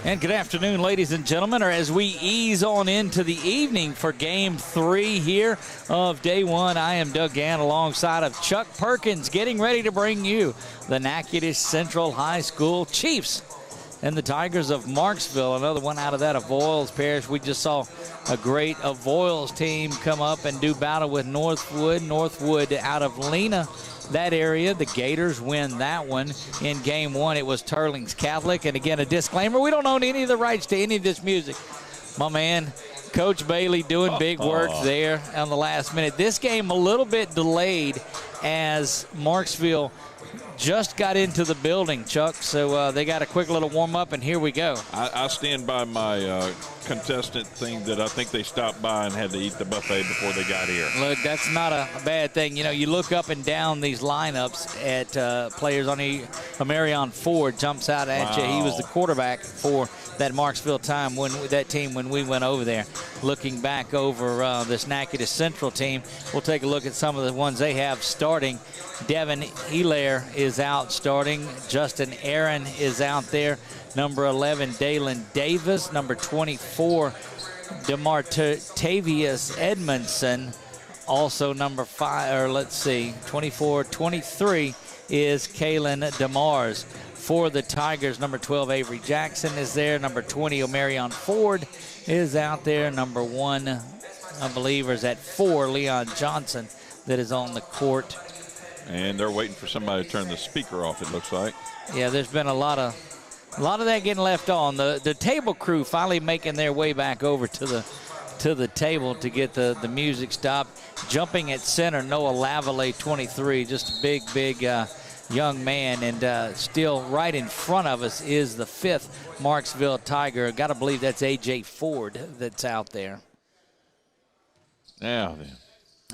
And good afternoon, ladies and gentlemen, or as we ease on into the evening for Game 3 here of Day 1. I am Doug Gann alongside of Chuck Perkins, getting ready to bring you the Natchitoches Central High School Chiefs and the Tigers of Marksville. Another one out of that Avoyles Parish. We just saw a great Avoyles team come up and do battle with Northwood. Northwood out of Lena, that area. The Gators win that one. In Game 1, it was Turlings Catholic. And again, a disclaimer, we don't own any of the rights to any of this music. My man, Coach Bailey doing big work there on the last minute. This game a little bit delayed as Marksville just got into the building, Chuck, so they got a quick little warm-up, and here we go. I stand by my contestant thing that I think they stopped by and had to eat the buffet before they got here. Look, that's not a bad thing. You know, you look up and down these lineups at players on Marion Ford jumps out at you. He was the quarterback for that Marksville team when we went over there. Looking back over this Natchitoches Central team, we'll take a look at some of the ones they have starting. Devin Hilaire is out starting. Justin Aaron is out there. Number 11, Dalen Davis. Number 24, DeMartavius Edmondson. Also number 23 is Kalen DeMars. For the Tigers, number 12, Avery Jackson is there. Number 20, Omarion Ford is out there. Number 1, I believe, is at 4, Leon Johnson, that is on the court. And they're waiting for somebody to turn the speaker off, it looks like. Yeah, there's been a lot of that getting left on. The table crew finally making their way back over to the table to get the music stopped. Jumping at center, Noah Lavallee, 23, just a big young man, and still right in front of us is the 5th Marksville Tiger. Got to believe that's A.J. Ford that's out there. Now then.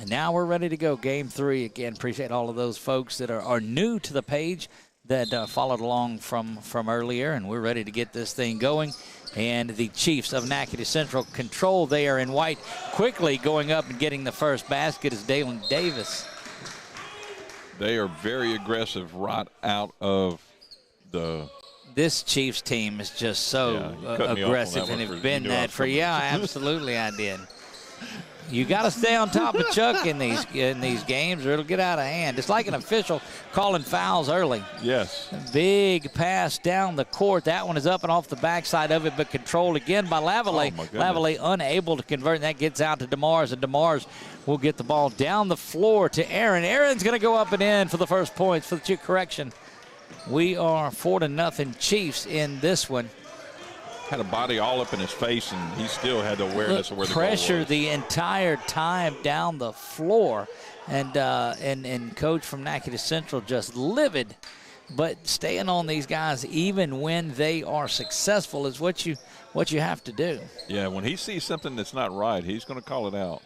And now we're ready to go. Game 3. Again, appreciate all of those folks that are new to the page that followed along from earlier, and we're ready to get this thing going. And the Chiefs of Natchitoches Central control there in white. Quickly going up and getting the first basket is Dalen Davis. They are very aggressive right out of the... This Chiefs team is just so aggressive, and have been that for, absolutely I did. You got to stay on top of Chuck in these games, or it'll get out of hand. It's like an official calling fouls early. Yes. Big pass down the court. That one is up and off the backside of it, but controlled again by Lavallee. Lavallee unable to convert, and that gets out to DeMars, and DeMars will get the ball down the floor to Aaron. Aaron's going to go up and in for the first points. For the correction, we are 4-0 Chiefs in this one. Had a body all up in his face, and he still had the awareness of where the pressure goal was. The entire time down the floor, and coach from Natchitoches Central just livid, but staying on these guys even when they are successful is what you have to do. Yeah, when he sees something that's not right, he's going to call it out.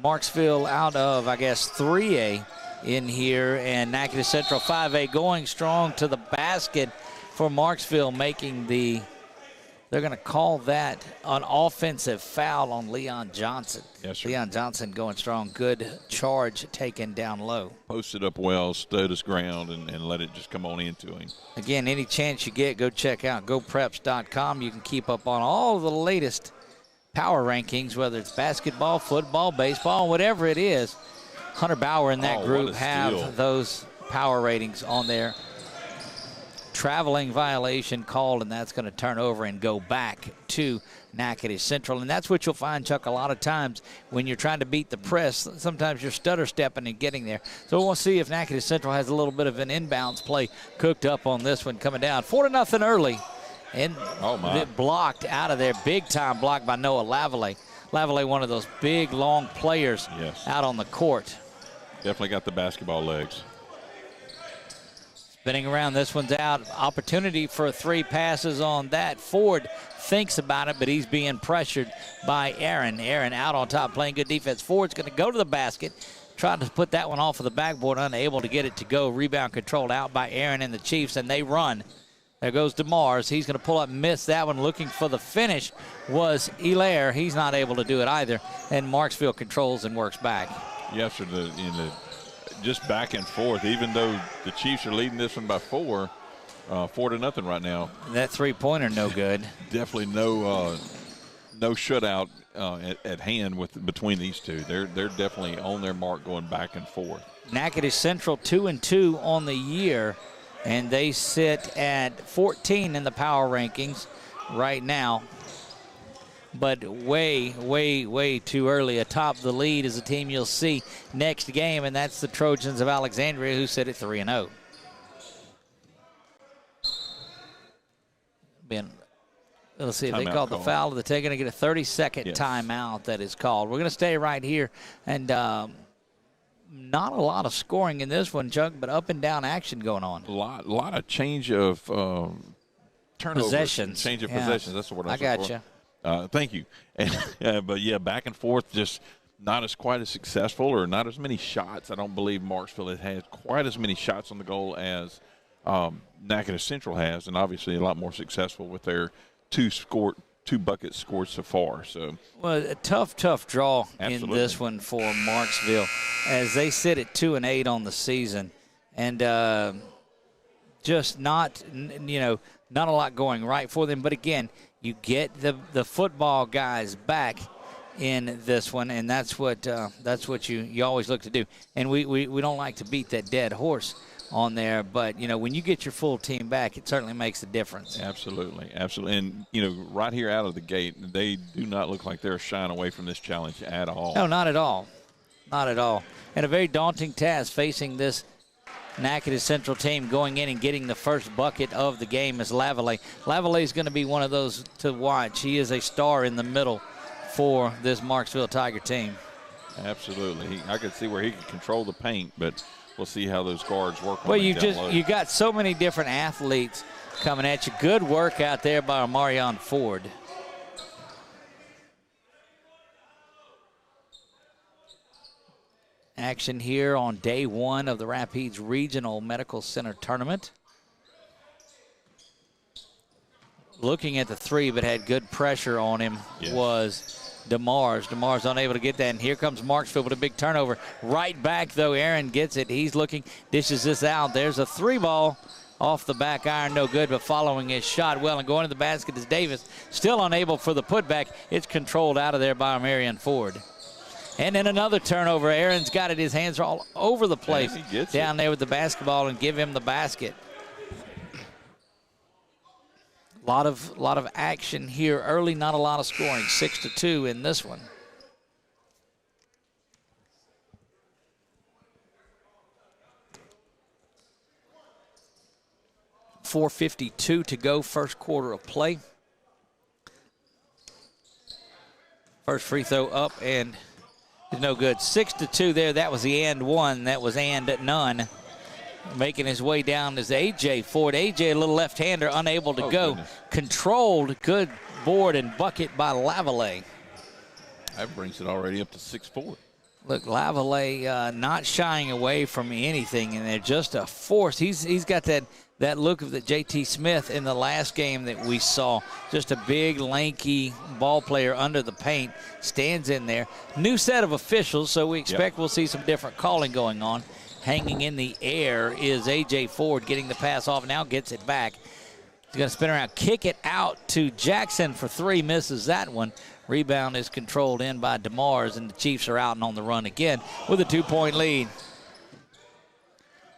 Marksville out of, I guess, 3A in here, and Natchitoches Central 5A going strong to the basket for Marksville, making they're going to call that an offensive foul on Leon Johnson. Yes, sir. Leon Johnson going strong. Good charge taken down low. Posted up well, stood his ground, and let it just come on into him. Again, any chance you get, go check out GoPreps.com. You can keep up on all of the latest power rankings, whether it's basketball, football, baseball, whatever it is. Hunter Bauer and that group have those power ratings on there. Traveling violation called, and that's going to turn over and go back to Natchitoches Central. And that's what you'll find, Chuck, a lot of times when you're trying to beat the press. Sometimes you're stutter stepping and getting there. So we'll see if Natchitoches Central has a little bit of an inbounds play cooked up on this one coming down. 4-0 early, and blocked out of there. Big time block by Noah Lavallee. Lavallee, one of those big, long players out on the court. Definitely got the basketball legs. Spinning around, this one's out. Opportunity for 3 passes on that. Ford thinks about it, but he's being pressured by Aaron. Aaron out on top, playing good defense. Ford's going to go to the basket, trying to put that one off of the backboard, unable to get it to go. Rebound controlled out by Aaron and the Chiefs, and they run. There goes DeMars. He's going to pull up and miss that one. Looking for the finish was Hilaire. He's not able to do it either, and Marksville controls and works back. Yes, sir. Just back and forth. Even though the Chiefs are leading this one by 4, 4-0 right now. That three-pointer no good. Definitely no shutout at hand between these two. They're definitely on their mark, going back and forth. Natchitoches Central 2-2 on the year, and they sit at 14 in the power rankings right now. But way, way, way too early. Atop the lead is a team you'll see next game, and that's the Trojans of Alexandria, who sit at 3-0. Let's see if they called the foul. They're going to get a 30-second timeout that is called. We're going to stay right here, and not a lot of scoring in this one, Chuck, but up and down action going on. A lot of change of turnovers. Possessions. Change of possessions. That's the word I got you. Thank you. And, but, yeah, back and forth, just not as quite as successful, or not as many shots. I don't believe Marksville has had quite as many shots on the goal as Natchitoches Central has, and obviously a lot more successful with their two buckets scored so far. So, well, a tough draw in this one for Marksville, as they sit at 2-8 on the season, and just not a lot going right for them. But again, you get the football guys back in this one, and that's what you always look to do. And we don't like to beat that dead horse on there, but when you get your full team back, it certainly makes a difference. Absolutely. And right here out of the gate, they do not look like they're shying away from this challenge at all. No, not at all. And a very daunting task facing this Natchitoches Central team, going in and getting the first bucket of the game is Lavallee. Lavallee is going to be one of those to watch. He is a star in the middle for this Marksville Tiger team. Absolutely. I could see where he could control the paint, but we'll see how those guards work on Well, you got so many different athletes coming at you. Good work out there by Marion Ford. Action here on day one of the Rapides Regional Medical Center Tournament. Looking at the three, but had good pressure on him, was DeMars. DeMars unable to get that, and here comes Marksville with a big turnover. Right back, though, Aaron gets it. He's looking, dishes this out. There's a three ball off the back iron, no good, but following his shot well and going to the basket is Davis. Still unable for the putback. It's controlled out of there by Marion Ford. And then another turnover. Aaron's got it. His hands are all over the place down there with the basketball, and give him the basket. A lot of action here early, not a lot of scoring. 6-2 in this one. .452 to go, first quarter of play. First free throw up and is no good. 6-2 there. That was the and one. That was and none. Making his way down is A.J. Ford. A.J. a little left-hander, unable to go. Goodness. Controlled, good board and bucket by Lavallee. That brings it already up to 6-4. Look, Lavallee not shying away from anything, and they're just a force. He's got that look of the J.T. Smith in the last game that we saw. Just a big, lanky ball player under the paint, stands in there. New set of officials, so we expect we'll see some different calling going on. Hanging in the air is A.J. Ford, getting the pass off, now gets it back. He's going to spin around, kick it out to Jackson for three, misses that one. Rebound is controlled in by DeMars, and the Chiefs are out and on the run again with a 2-point lead.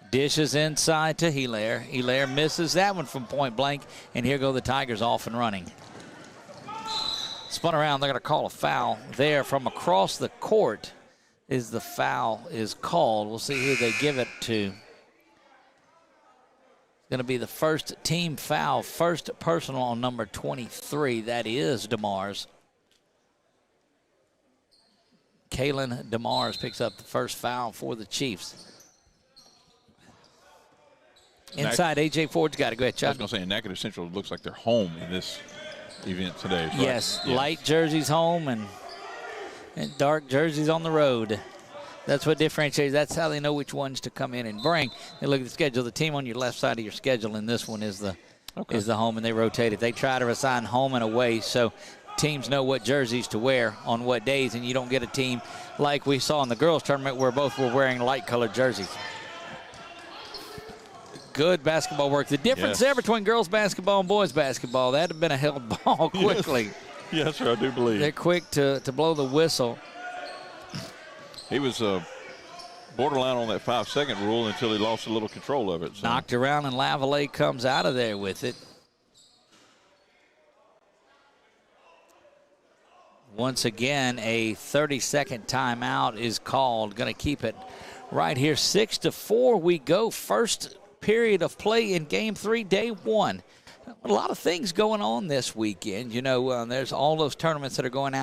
Dishes inside to Hilaire. Hilaire misses that one from point blank, and here go the Tigers off and running. Spun around, they're going to call a foul there from across the court. The foul is called. We'll see who they give it to. It's going to be the first team foul, first personal on number 23. That is DeMars. Kalen DeMars picks up the first foul for the Chiefs. Inside, A.J. Ford's got to go ahead, Chuck. I was going to say, Natchitoches Central looks like they're home in this event today. Right? Yes, light jerseys home and dark jerseys on the road. That's what differentiates. That's how they know which ones to come in and bring. They look at the schedule. The team on your left side of your schedule in this one is the home, and they rotate it. They try to assign home and away, so teams know what jerseys to wear on what days, and you don't get a team like we saw in the girls' tournament where both were wearing light-colored jerseys. good basketball work. The difference there between girls basketball and boys basketball, that had been a held ball quickly. Yes, sir, I do believe. They're quick to blow the whistle. He was borderline on that 5-second rule until he lost a little control of it. So. Knocked around, and Lavallee comes out of there with it. Once again, a 30-second timeout is called. Going to keep it right here. 6-4 we go. First period of play in Game 3, Day 1. A lot of things going on this weekend. You know, there's all those tournaments that are going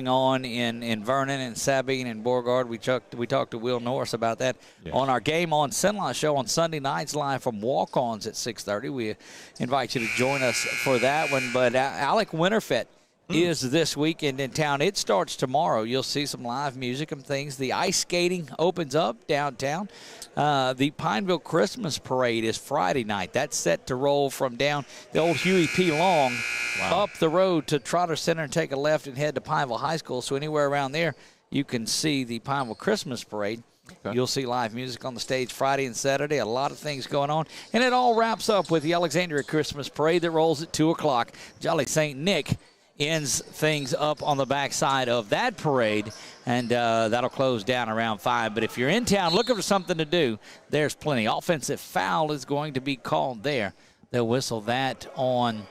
on in Vernon and Sabine and Beauregard. We talked to Will Norris about that on our Game On Cenla show on Sunday nights live from Walk-Ons at 6:30. We invite you to join us for that one. But Alec Winterfett is this weekend in town. It starts tomorrow. You'll see some live music and things. The ice skating opens up downtown. The Pineville Christmas Parade is Friday night. That's set to roll from down the old Huey P. Long up the road to Trotter Center and take a left and head to Pineville High School. So anywhere around there, you can see the Pineville Christmas Parade. Okay. You'll see live music on the stage Friday and Saturday. A lot of things going on. And it all wraps up with the Alexandria Christmas Parade that rolls at 2 o'clock. Jolly St. Nick ends things up on the backside of that parade, and that'll close down around 5. But if you're in town looking for something to do, there's plenty. Offensive foul is going to be called there. They'll whistle that on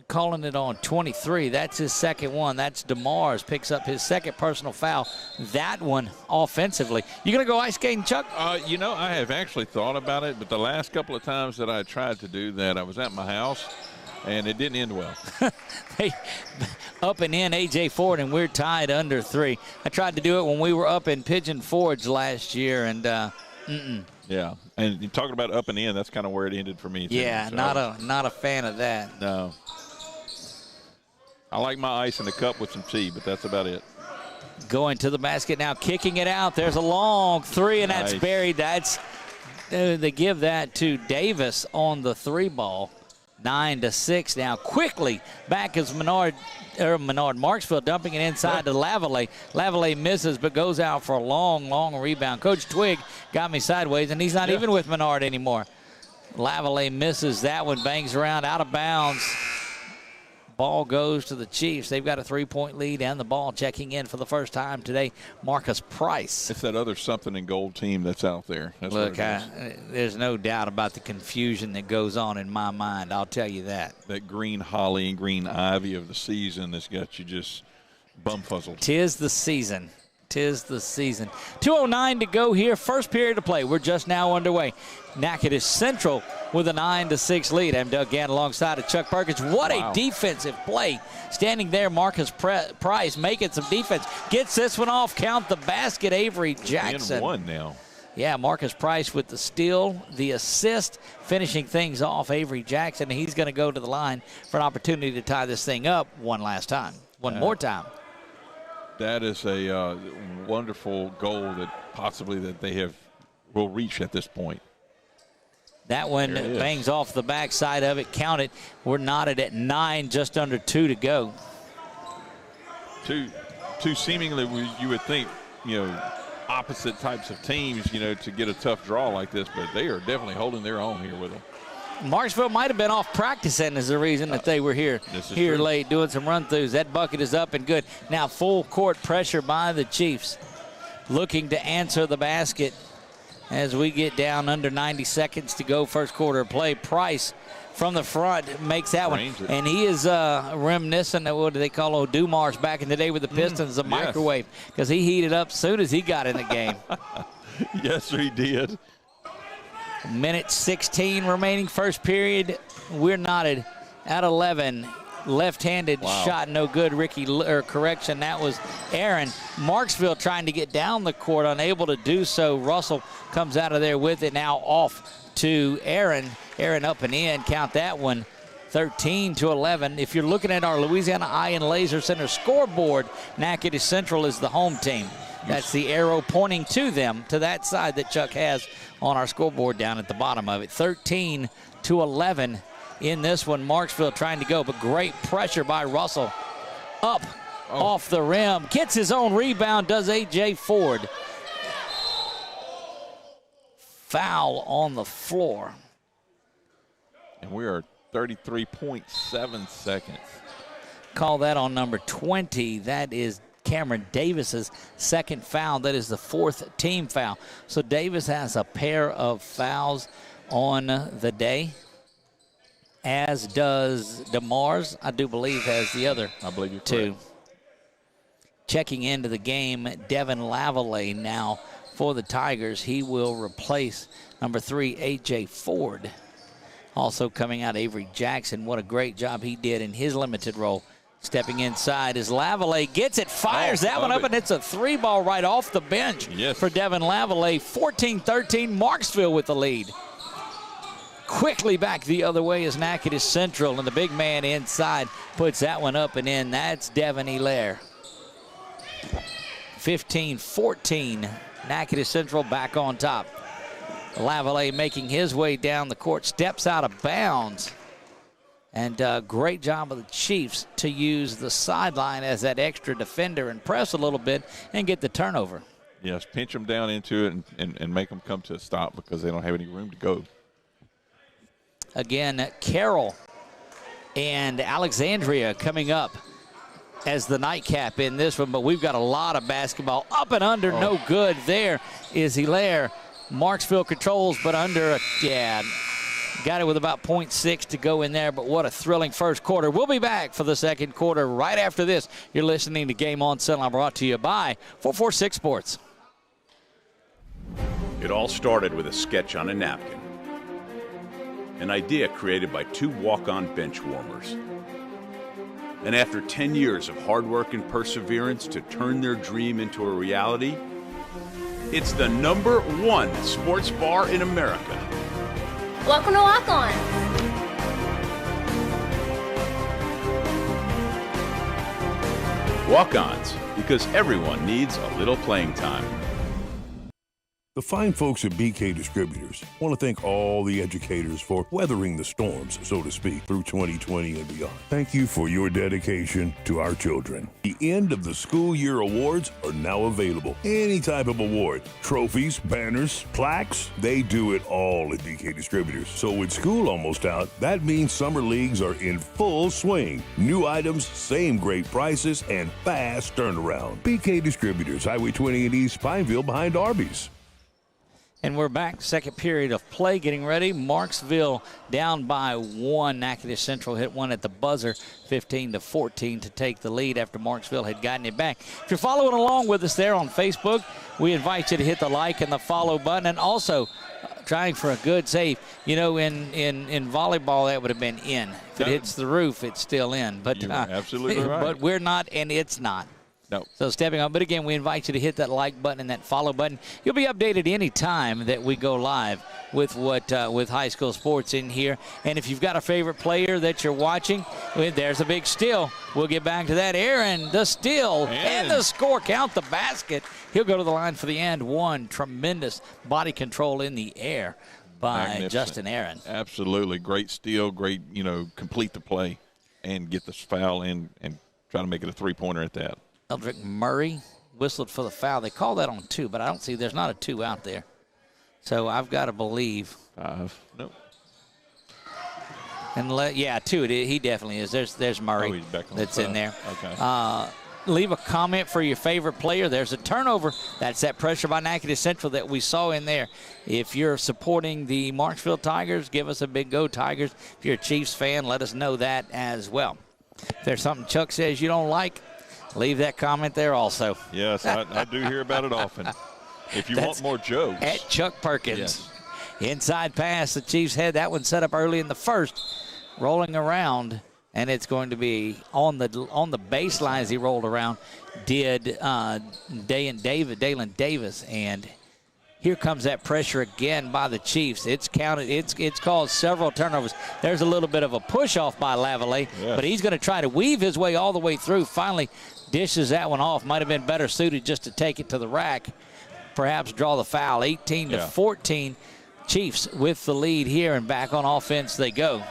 calling it on 23. That's his second one. That's DeMars, picks up his second personal foul. That one offensively. You going to go ice skating, Chuck? You know, I have actually thought about it, but the last couple of times that I tried to do that, I was at my house, and it didn't end well. Hey, up and in A.J. Ford, and we're tied under 3. I tried to do it when we were up in Pigeon Forge last year, and Yeah, and you're talking about up and in, that's kind of where it ended for me, too. Yeah, so. not a fan of that. No. I like my ice in the cup with some tea, but that's about it. Going to the basket now, kicking it out. There's a long 3, and that's buried. They give that to Davis on the 3 ball. 9-6 now. Quickly back is Marksville dumping it inside to Lavallee. Lavallee misses but goes out for a long rebound. Coach Twig got me sideways, and he's not even with Menard anymore. Lavallee misses that one, bangs around out of bounds. Ball goes to the Chiefs. They've got a 3-point lead, and the ball checking in for the first time today, Marcus Price. It's that other something in gold team that's out there. That's Look, there's no doubt about the confusion that goes on in my mind. I'll tell you that. That green holly and green ivy of the season that's got you just bumfuzzled. 'Tis the season. 'Tis the season. 2:09 to go here. First period of play. We're just now underway. Natchitoches Central with a 9-6 lead. I'm Doug Gann alongside of Chuck Perkins. What a defensive play. Standing there, Marcus Price making some defense. Gets this one off. Count the basket, Avery Jackson. 1 now. Yeah, Marcus Price with the steal, the assist, finishing things off, Avery Jackson. He's going to go to the line for an opportunity to tie this thing up one more time. That is a wonderful goal that they will reach at this point. That one bangs off the backside of it. Count it. We're knotted at 9, just under 2 to go. Two seemingly, you would think, opposite types of teams, to get a tough draw like this, but they are definitely holding their own here with them. Marksville might have been off practicing as the reason that they were here late doing some run-throughs. That bucket is up and good. Now full court pressure by the Chiefs, looking to answer the basket as we get down under 90 seconds to go first quarter of play. Price from the front makes that one. And he is reminiscent of what do they call Dumars back in the day with the Pistons, the microwave, because he heated up as soon as he got in the game. Yes, sir, he did. Minute 16 remaining first period. We're knotted at 11. Left-handed shot, no good. Correction, that was Aaron. Marksville trying to get down the court, unable to do so. Russell comes out of there with it, now off to Aaron. Aaron up and in, count that one. 13-11. If you're looking at our Louisiana Eye and Laser Center scoreboard, Natchitoches Central is the home team. That's the arrow pointing to them, to that side that Chuck has on our scoreboard down at the bottom of it. 13-11 in this one. Marksville trying to go, but great pressure by Russell. Up off the rim. Gets his own rebound, does A.J. Ford. foul on the floor. And we are 33.7 seconds. Call that on number 20. That is Cameron Davis's second foul. That is the fourth team foul. So Davis has a pair of fouls on the day, as does DeMars, I do believe, has the other I believe you're two. correct. Checking into the game, Devin Lavallee now for the Tigers. He will replace number 3, A.J. Ford. Also coming out, Avery Jackson. What a great job he did in his limited role. Stepping inside as Lavallee gets it, fires that one up, and it's a 3-ball right off the bench for Devin Lavallee. 14-13, Marksville with the lead. Quickly back the other way is Natchitoches Central, and the big man inside puts that one up and in. That's Devin Hilaire. 15-14, Natchitoches Central back on top. Lavallee making his way down the court, steps out of bounds. And great job of the Chiefs to use the sideline as that extra defender and press a little bit and get the turnover. Yes, pinch them down into it and make them come to a stop because they don't have any room to go. Again, Carroll and Alexandria coming up as the nightcap in this one, but we've got a lot of basketball. Up and under, no good. There is Hilaire. Marksville controls, but under, got it with about 0.6 to go in there, but what a thrilling first quarter. We'll be back for the second quarter right after this. You're listening to Game On Sunline, brought to you by 446 Sports. It all started with a sketch on a napkin. An idea created by 2 walk-on bench warmers. And after 10 years of hard work and perseverance to turn their dream into a reality, it's the #1 sports bar in America. Welcome to Walk On. Walk-ons, because everyone needs a little playing time. The fine folks at BK Distributors want to thank all the educators for weathering the storms, so to speak, through 2020 and beyond. Thank you for your dedication to our children. The end of the school year awards are now available. Any type of award, trophies, banners, plaques, they do it all at BK Distributors. So with school almost out, that means summer leagues are in full swing. New items, same great prices, and fast turnaround. BK Distributors, Highway 20 in East Pineville behind Arby's. And we're back, second period of play, getting ready. Marksville down by 1. Natchitoches Central hit one at the buzzer, 15-14 to take the lead after Marksville had gotten it back. If you're following along with us there on Facebook, we invite you to hit the like and the follow button, and also trying for a good save. You know, in volleyball, that would have been in. If it hits the roof, it's still in. But you're absolutely right. But we're not, and it's not. No. So stepping up. But again, we invite you to hit that like button and that follow button. You'll be updated any time that we go live with with high school sports in here. And if you've got a favorite player that you're watching, there's a big steal. We'll get back to that. Aaron, the steal and the score. Count the basket. He'll go to the line for the and one. Tremendous body control in the air by Justin Aaron. Absolutely. Great steal. Great, complete the play and get this foul in and try to make it a three-pointer at that. Eldrick Murray whistled for the foul. They call that on 2, but I don't see, there's not a 2 out there. So I've got to believe. 5. Nope. And 2. He definitely is. There's Murray. Oh, he's back on that's the in there. Okay. Leave a comment for your favorite player. There's a turnover. That's that pressure by Natchitoches Central that we saw in there. If you're supporting the Marksville Tigers, give us a big go, Tigers. If you're a Chiefs fan, let us know that as well. If there's something Chuck says you don't like, leave that comment there also. Yes, I do hear about it often. If you want more jokes. At Chuck Perkins. Yes. Inside pass. The Chiefs had that one set up early in the first. Rolling around, and it's going to be on the baseline as he rolled around, did Dalen Davis. And here comes that pressure again by the Chiefs. It's counted. It's caused several turnovers. There's a little bit of a push off by Lavallee, but he's going to try to weave his way all the way through. Finally dishes that one off. Might have been better suited just to take it to the rack. Perhaps draw the foul. 18-14. Chiefs with the lead here, and back on offense they go.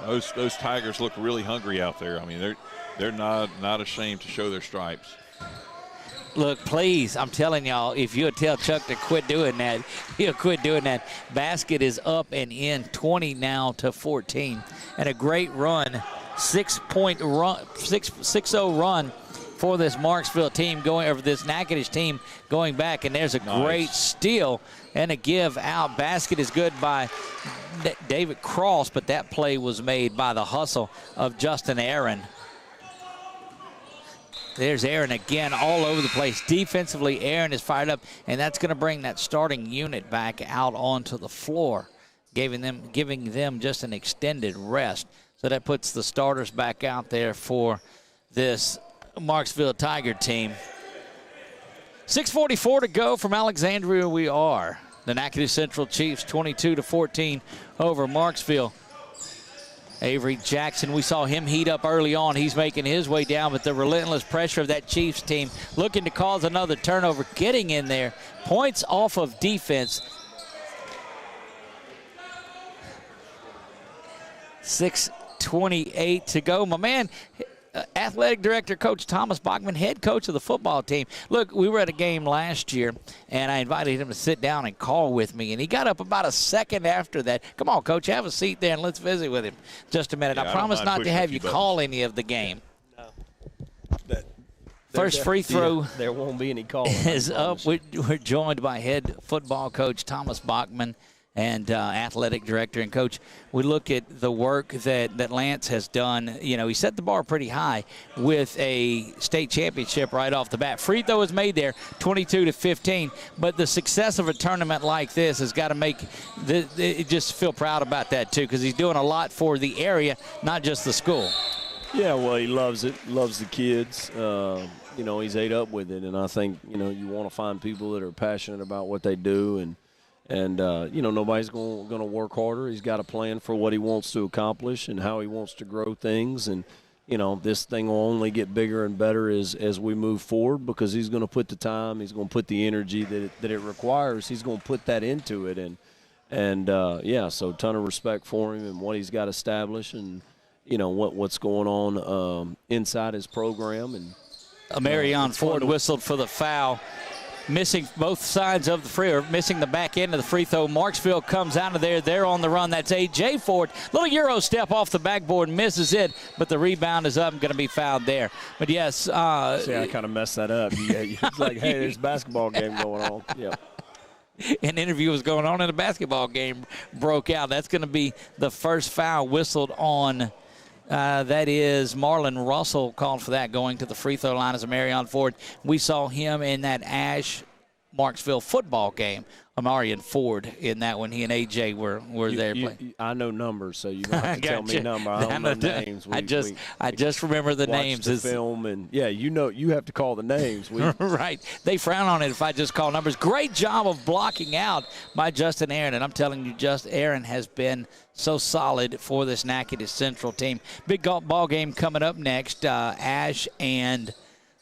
Those Tigers look really hungry out there. I mean, they're not ashamed to show their stripes. Look, please, I'm telling y'all, if you'll tell Chuck to quit doing that, he'll quit doing that. Basket is up and in, 20 now to 14. And a great run, 6-point run, 6-0 run for this Marksville team going, or this Natchitoches team going back. And there's a great steal and a give out. Basket is good by David Cross, but that play was made by the hustle of Justin Aaron. There's Aaron again all over the place. Defensively, Aaron is fired up, and that's going to bring that starting unit back out onto the floor, giving them just an extended rest. So that puts the starters back out there for this Marksville Tiger team. 6:44 to go from Alexandria. We are the Natchitoches Central Chiefs 22-14 over Marksville. Avery Jackson, we saw him heat up early on. He's making his way down, but the relentless pressure of that Chiefs team looking to cause another turnover, getting in there. Points off of defense. 6:28 to go. My man, athletic director, Coach Thomas Bachman, head coach of the football team. Look, we were at a game last year, and I invited him to sit down and call with me, and he got up about a second after that. Come on, Coach, have a seat there, and let's visit with him just a minute. I promise not to have you call any of the game. No. First free throw. Yeah, there won't be any calling. Is up. We're joined by head football coach Thomas Bachman and athletic director. And, Coach, we look at the work that Lance has done. You know, he set the bar pretty high with a state championship right off the bat. Free throw is made there, 22-15. But the success of a tournament like this has got to make just feel proud about that, too, because he's doing a lot for the area, not just the school. Yeah, well, he loves it, loves the kids. You know, he's ate up with it. And I think, you know, you want to find people that are passionate about what they do. And you know, nobody's going to work harder. He's got a plan for what he wants to accomplish and how he wants to grow things. And, you know, this thing will only get bigger and better as we move forward, because he's going to put the time, he's going to put the energy that it requires. He's going to put that into it. And yeah, so ton of respect for him and what he's got established, and, you know, what's going on inside his program. And Marion Ford whistled for the foul. Missing both sides of the free, or missing the back end of the free throw. Marksville comes out of there. They're on the run. That's A.J. Ford. Little Euro step off the backboard, misses it, but the rebound is up and going to be fouled there. But, yes. See, I kind of messed that up. It's like, hey, there's a basketball game going on. Yeah. An interview was going on and a basketball game broke out. That's going to be the first foul whistled on. That is Marlon Russell called for that, going to the free throw line as a Marion Ford. We saw him in that Marksville football game. Marion Ford in that one. He and AJ were there playing. I know numbers, so you don't have to tell me number. I don't know names. I just remember the names. The film, and yeah, you know, you have to call the names. Right. They frown on it if I just call numbers. Great job of blocking out by Justin Aaron, and I'm telling you, Aaron has been so solid for this Natchitoches Central team. Big ball game coming up next. Ash and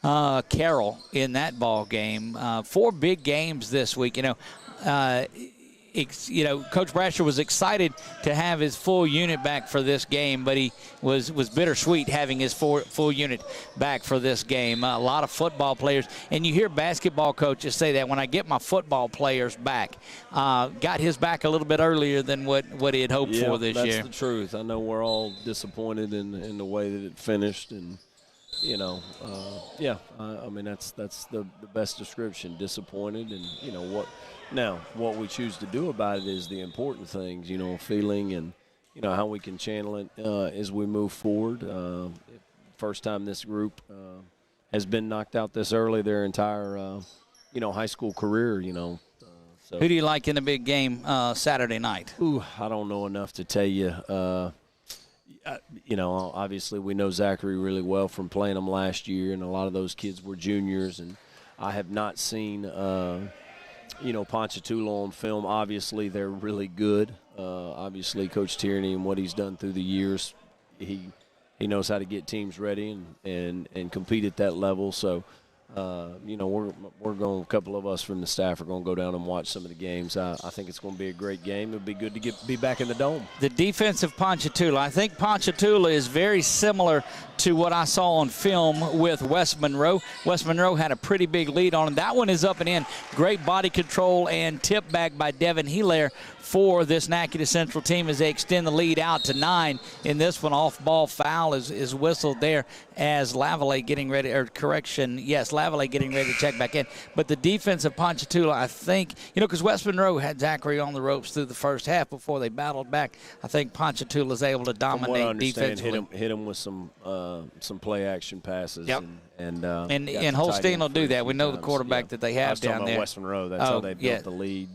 Carroll in that ball game. 4 big games this week. You know, Coach Brasher was excited to have his full unit back for this game, but he was bittersweet having his full unit back for this game. A lot of football players, and you hear basketball coaches say that, when I get my football players back. Got his back a little bit earlier than what he had hoped for this year. That's the truth. I know we're all disappointed in the way that it finished, and you know, I mean, that's the best description, disappointed. And, you know, what we choose to do about it is the important things, you know, feeling and, you know, how we can channel it as we move forward. First time this group has been knocked out this early their entire, you know, high school career, you know. So. Who do you like in the big game Saturday night? Ooh, I don't know enough to tell you. You know, obviously we know Zachary really well from playing them last year, and a lot of those kids were juniors, and I have not seen, you know, Ponchatoula on film. Obviously they're really good. Obviously Coach Tierney and what he's done through the years, he knows how to get teams ready and compete at that level. So we're going. A couple of us from the staff are going to go down and watch some of the games. I think it's going to be a great game. It'll be good to be back in the dome. The defense of Ponchatoula. I think Ponchatoula is very similar to what I saw on film with West Monroe. West Monroe had a pretty big lead on them. That one is up and in. Great body control and tip back by Devin Hilaire for this Natchitoches Central team as they extend the lead out to 9 in this one. Off-ball foul is whistled there as Lavallee getting ready, Lavallee getting ready to check back in. But the defense of Ponchatoula, I think, because West Monroe had Zachary on the ropes through the first half before they battled back. I think Ponchatoula is able to dominate defensively. Hit them with some play action passes. Yep. And Holstein will do that. We know the quarterback that they have down there. West Monroe. That's how they built the lead.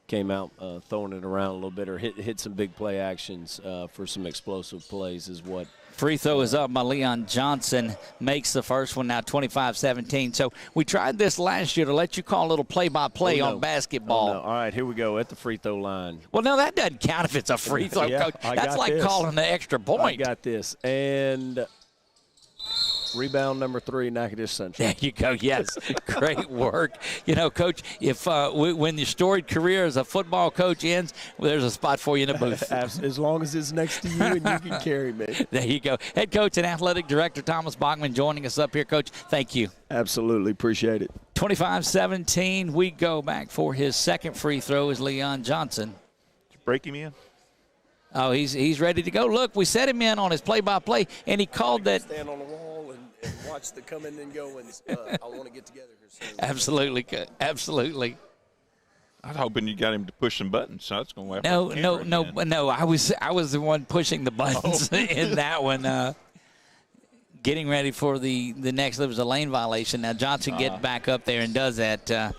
Came out throwing it around a little bit or hit some big play actions for some explosive plays is what. Free throw is up by Leon Johnson, makes the first one now 25-17. So we tried this last year to let you call a little play-by-play on basketball. Oh, no. All right, here we go at the free throw line. Well, no, that doesn't count if it's a free throw, Coach. That's like calling the extra point. I got this. And rebound number 3, Natchitoches Central. There you go. Yes, great work. Coach, if when your storied career as a football coach ends, there's a spot for you in the booth. As long as it's next to you and you can carry me. There you go. Head coach and athletic director Thomas Bachman joining us up here. Coach, thank you. Absolutely. Appreciate it. 25-17. We go back for his second free throw is Leon Johnson. Did you break him in? Oh, he's ready to go. Look, we set him in on his play-by-play, and he called that. Stand on the wall and watch the come in and go, and I want to get together here soon. Absolutely, absolutely. I was hoping you got him to push some buttons, so that's going to No. I was the one pushing the buttons in that one. Getting ready for the next. There was a lane violation. Now Johnson gets back up there and does that.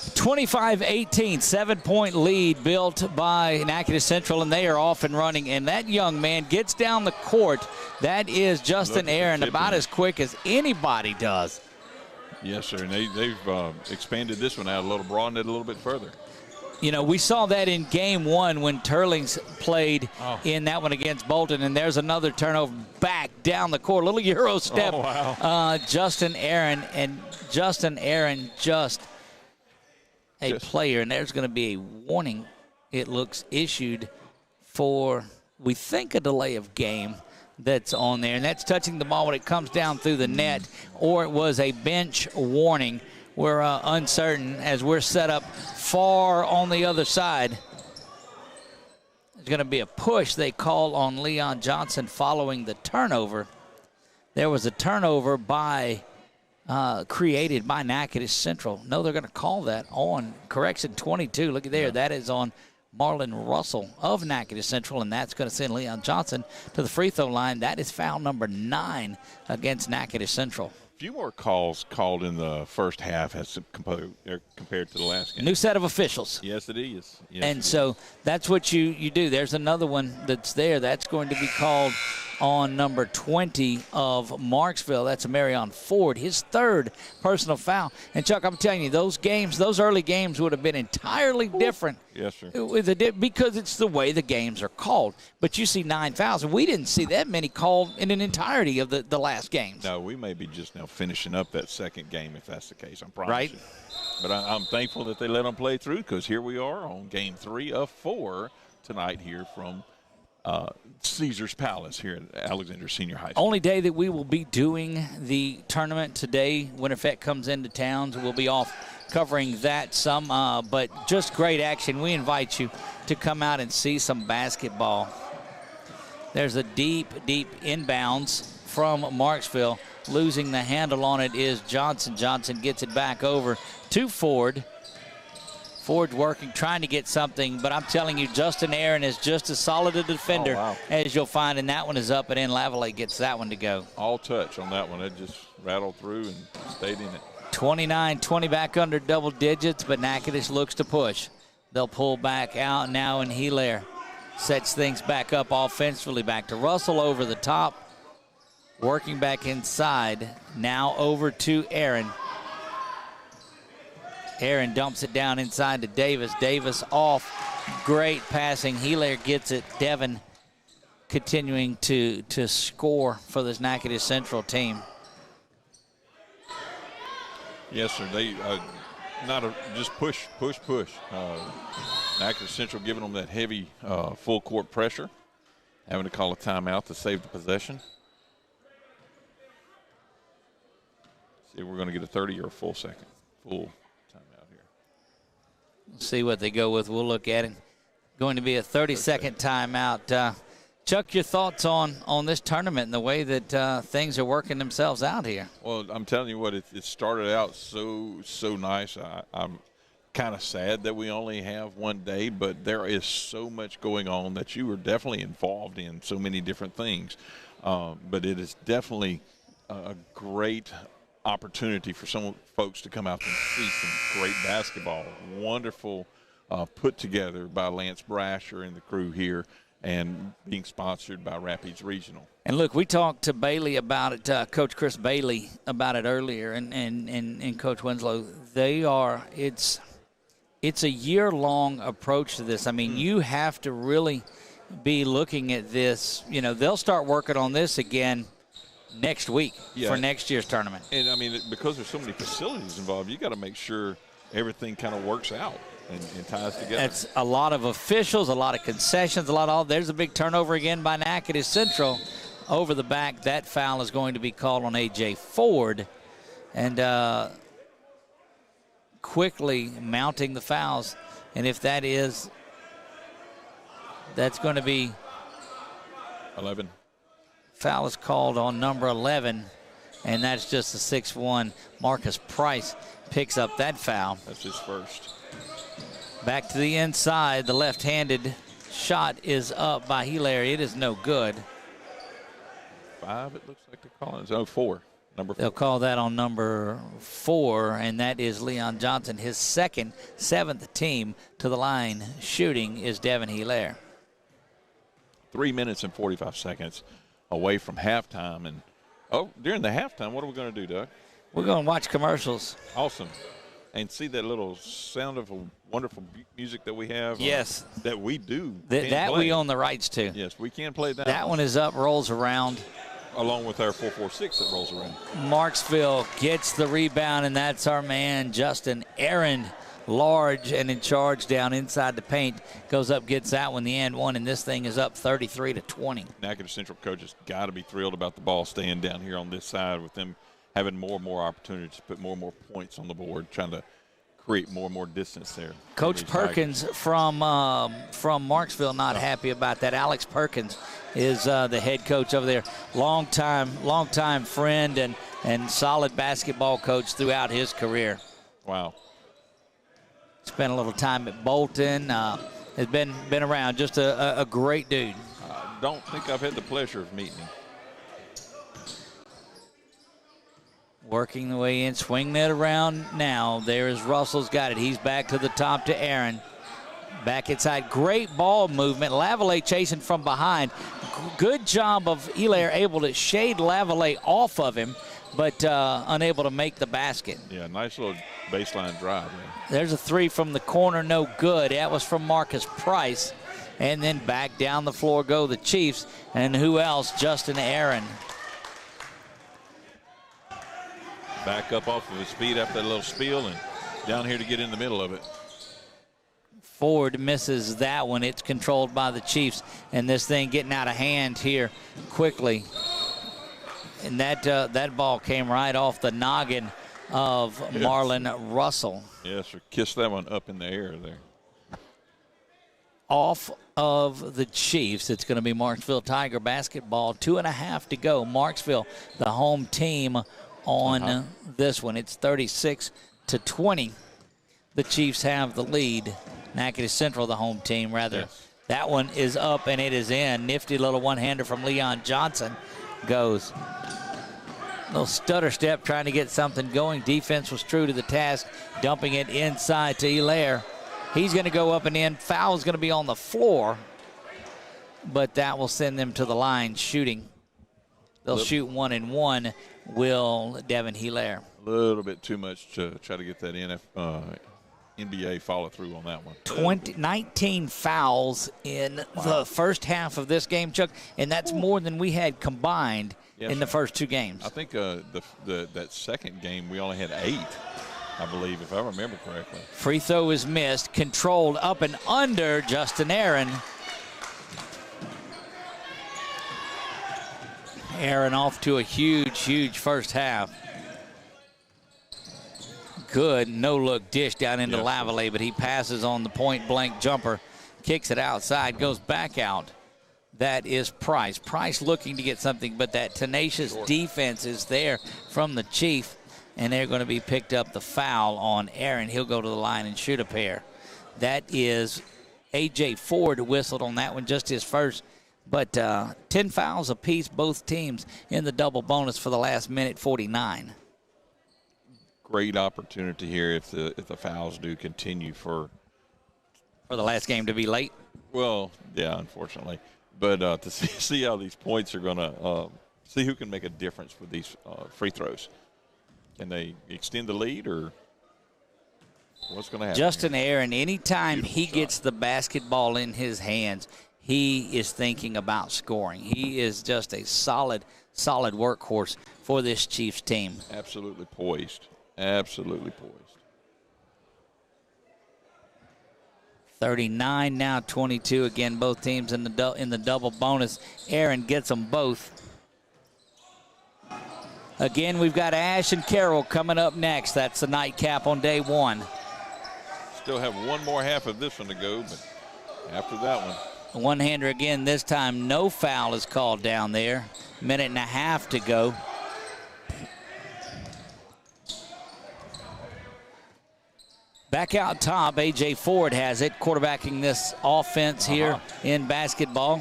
25-18, 7-point lead built by Natchitoches Central, and they are off and running. And that young man gets down the court. That is Justin Aaron, about as quick as anybody does. Yes, sir. And they've expanded this one out a little, broadened it a little bit further. We saw that in game 1 when Turlings played in that one against Bolton, and there's another turnover back down the court. Little Euro step. Oh, wow. Justin Aaron just a player, and there's going to be a warning, it looks, issued for, we think, a delay of game that's on there, and that's touching the ball when it comes down through the net, or it was a bench warning. We're uncertain as we're set up far on the other side. There's going to be a push they call on Leon Johnson following the turnover. There was a turnover created by Natchitoches Central. No, they're going to call that on correction 22. Look at there. That is on Marlon Russell of Natchitoches Central, and that's going to send Leon Johnson to the free throw line. That is foul number 9 against Natchitoches Central. A few more calls called in the first half as compared to the last game. New set of officials. Yes, it is. Yes, and so that's what you do. There's another one that's there. That's going to be called on number 20 of Marksville. That's Marion Ford, his 3rd personal foul. And, Chuck, I'm telling you, those early games would have been entirely different. Yes, sir. Because it's the way the games are called. But you see 9 fouls, and we didn't see that many called in an entirety of the last games. No, we may be just now finishing up that second game if that's the case, I promise right. you. But I'm thankful that they let them play through, because here we are on game 3 of 4 tonight here from Caesar's Palace here at Alexander Senior High School. Only day that we will be doing the tournament today. Winterfett comes into town, so we'll be off covering that some. But just great action. We invite you to come out and see some basketball. There's a deep inbounds from Marksville. Losing the handle on it is Johnson. Johnson gets it back over to Ford. Ford's working, trying to get something, but I'm telling you, Justin Aaron is just as solid a defender as you'll find, and that one is up, and then Lavallee gets that one to go. All touch on that one. It just rattled through and stayed in it. 29-20 back under double digits, but Natchitoches looks to push. They'll pull back out now, and Hilaire sets things back up offensively. Back to Russell over the top, working back inside. Now over to Aaron. Aaron dumps it down inside to Davis. Davis off. Great passing. Hilaire gets it. Devin continuing to score for this Natchitoches Central team. Yes, sir. They just push. Natchitoches Central giving them that heavy full court pressure, having to call a timeout to save the possession. See if we're going to get a 30 or a full second. Full timeout here. See what they go with. We'll look at it. Going to be a 30-second timeout. Chuck, your thoughts on this tournament and the way that things are working themselves out here? Well, I'm telling you what, it started out so nice. I'm kind of sad that we only have one day, but there is so much going on that you are definitely involved in so many different things. But it is definitely a great opportunity for some folks to come out and see some great basketball. Wonderful put together by Lance Brasher and the crew here, and being sponsored by Rapids Regional. And look, we talked to Bailey about it, Coach Chris Bailey about it earlier, and Coach Winslow. It's a year-long approach to this. I mean, you have to really be looking at this. You know, they'll start working on this again next week for next year's tournament. And, I mean, because there's so many facilities involved, you got to make sure everything kind of works out and ties together. That's a lot of officials, a lot of concessions, there's a big turnover again by Natchitoches Central over the back. That foul is going to be called on A.J. Ford. And quickly mounting the fouls. And if that's going to be 11. Foul is called on number 11, and that's just a 6'1". Marcus Price picks up that foul. That's his first. Back to the inside. The left-handed shot is up by Hilaire. It is no good. 5, it looks like they're calling it. Oh, 4. Number 4. They'll call that on number 4, and that is Leon Johnson. His second, 7th team to the line shooting is Devin Hilaire. 3 minutes and 45 seconds away from halftime. And, during the halftime, what are we going to do, Doug? We're going to watch commercials. Awesome. And see that little sound of wonderful music that we have? Yes. That we do. That we own the rights to. Yes, we can play that. That one is up, rolls around. Along with our 446 that rolls around. Marksville gets the rebound, and that's our man, Justin Aaron. Large and in charge down inside the paint. Goes up, gets that one, the and one, and this thing is up 33-20. Natchitoches Central coaches got to be thrilled about the ball staying down here on this side with them having more and more opportunities to put more and more points on the board, trying to create more and more distance there. Coach Perkins from Marksville not happy about that. Alex Perkins is the head coach over there. Long time friend and solid basketball coach throughout his career. Wow. Spent a little time at Bolton. Has been around. Just a great dude. I don't think I've had the pleasure of meeting him. Working the way in, swinging it around now. There is Russell's got it. He's back to the top to Aaron. Back inside. Great ball movement. Lavallee chasing from behind. Good job of Hilaire able to shade Lavallee off of him, but unable to make the basket. Yeah, nice little baseline drive. Yeah. There's a 3 from the corner, no good. That was from Marcus Price. And then back down the floor go the Chiefs. And who else? Justin Aaron. Back up off of his feet after that little spiel and down here to get in the middle of it. Ford misses that one. It's controlled by the Chiefs. And this thing getting out of hand here quickly. And that ball came right off the noggin of Marlon Russell. Yes, sir. Kiss that one up in the air there. Off of the Chiefs, it's going to be Marksville Tiger basketball. 2.5 to go. Marksville, the home team on this one. It's 36-20. The Chiefs have the lead. Natchitoches Central, the home team, rather. Yes. That one is up and it is in. Nifty little one-hander from Leon Johnson goes. Little stutter step trying to get something going. Defense was true to the task, dumping it inside to Hilaire. He's going to go up and in. Foul's going to be on the floor, but that will send them to the line shooting. They'll shoot 1 and 1. Will Devin Hilaire. A little bit too much to try to get that NBA follow through on that one. 19 fouls in the first half of this game, Chuck, and that's more than we had combined in the first 2 games. I think that second game we only had 8. I believe, if I remember correctly. Free throw is missed. Controlled up and under Justin Aaron. Aaron off to a huge first half. Good no-look dish down into Lavallee, but he passes on the point-blank jumper, kicks it outside, goes back out. That is Price. Price looking to get something, but that tenacious defense is there from the Chief, and they're going to be picked up the foul on Aaron. He'll go to the line and shoot a pair. That is A.J. Ford whistled on that one, just his first. But 10 fouls apiece, both teams in the double bonus for the last minute 49. Great opportunity here if the fouls do continue for the last game to be late. Well, yeah, unfortunately, but to see how these points are going to see who can make a difference with these free throws. Can they extend the lead, or what's going to happen? Justin Aaron, anytime Beautiful he shot. gets the basketball in his hands, he is thinking about scoring. He is just a solid workhorse for this Chiefs team. Absolutely poised. Absolutely poised. 39 now, 22. Again, both teams in the double bonus. Aaron gets them both. Again, we've got Ash and Carroll coming up next. That's the nightcap on day one. Still have one more half of this one to go, but after that one. One-hander again this time. No foul is called down there. Minute and a half to go. Back out top, A.J. Ford has it, quarterbacking this offense here in basketball.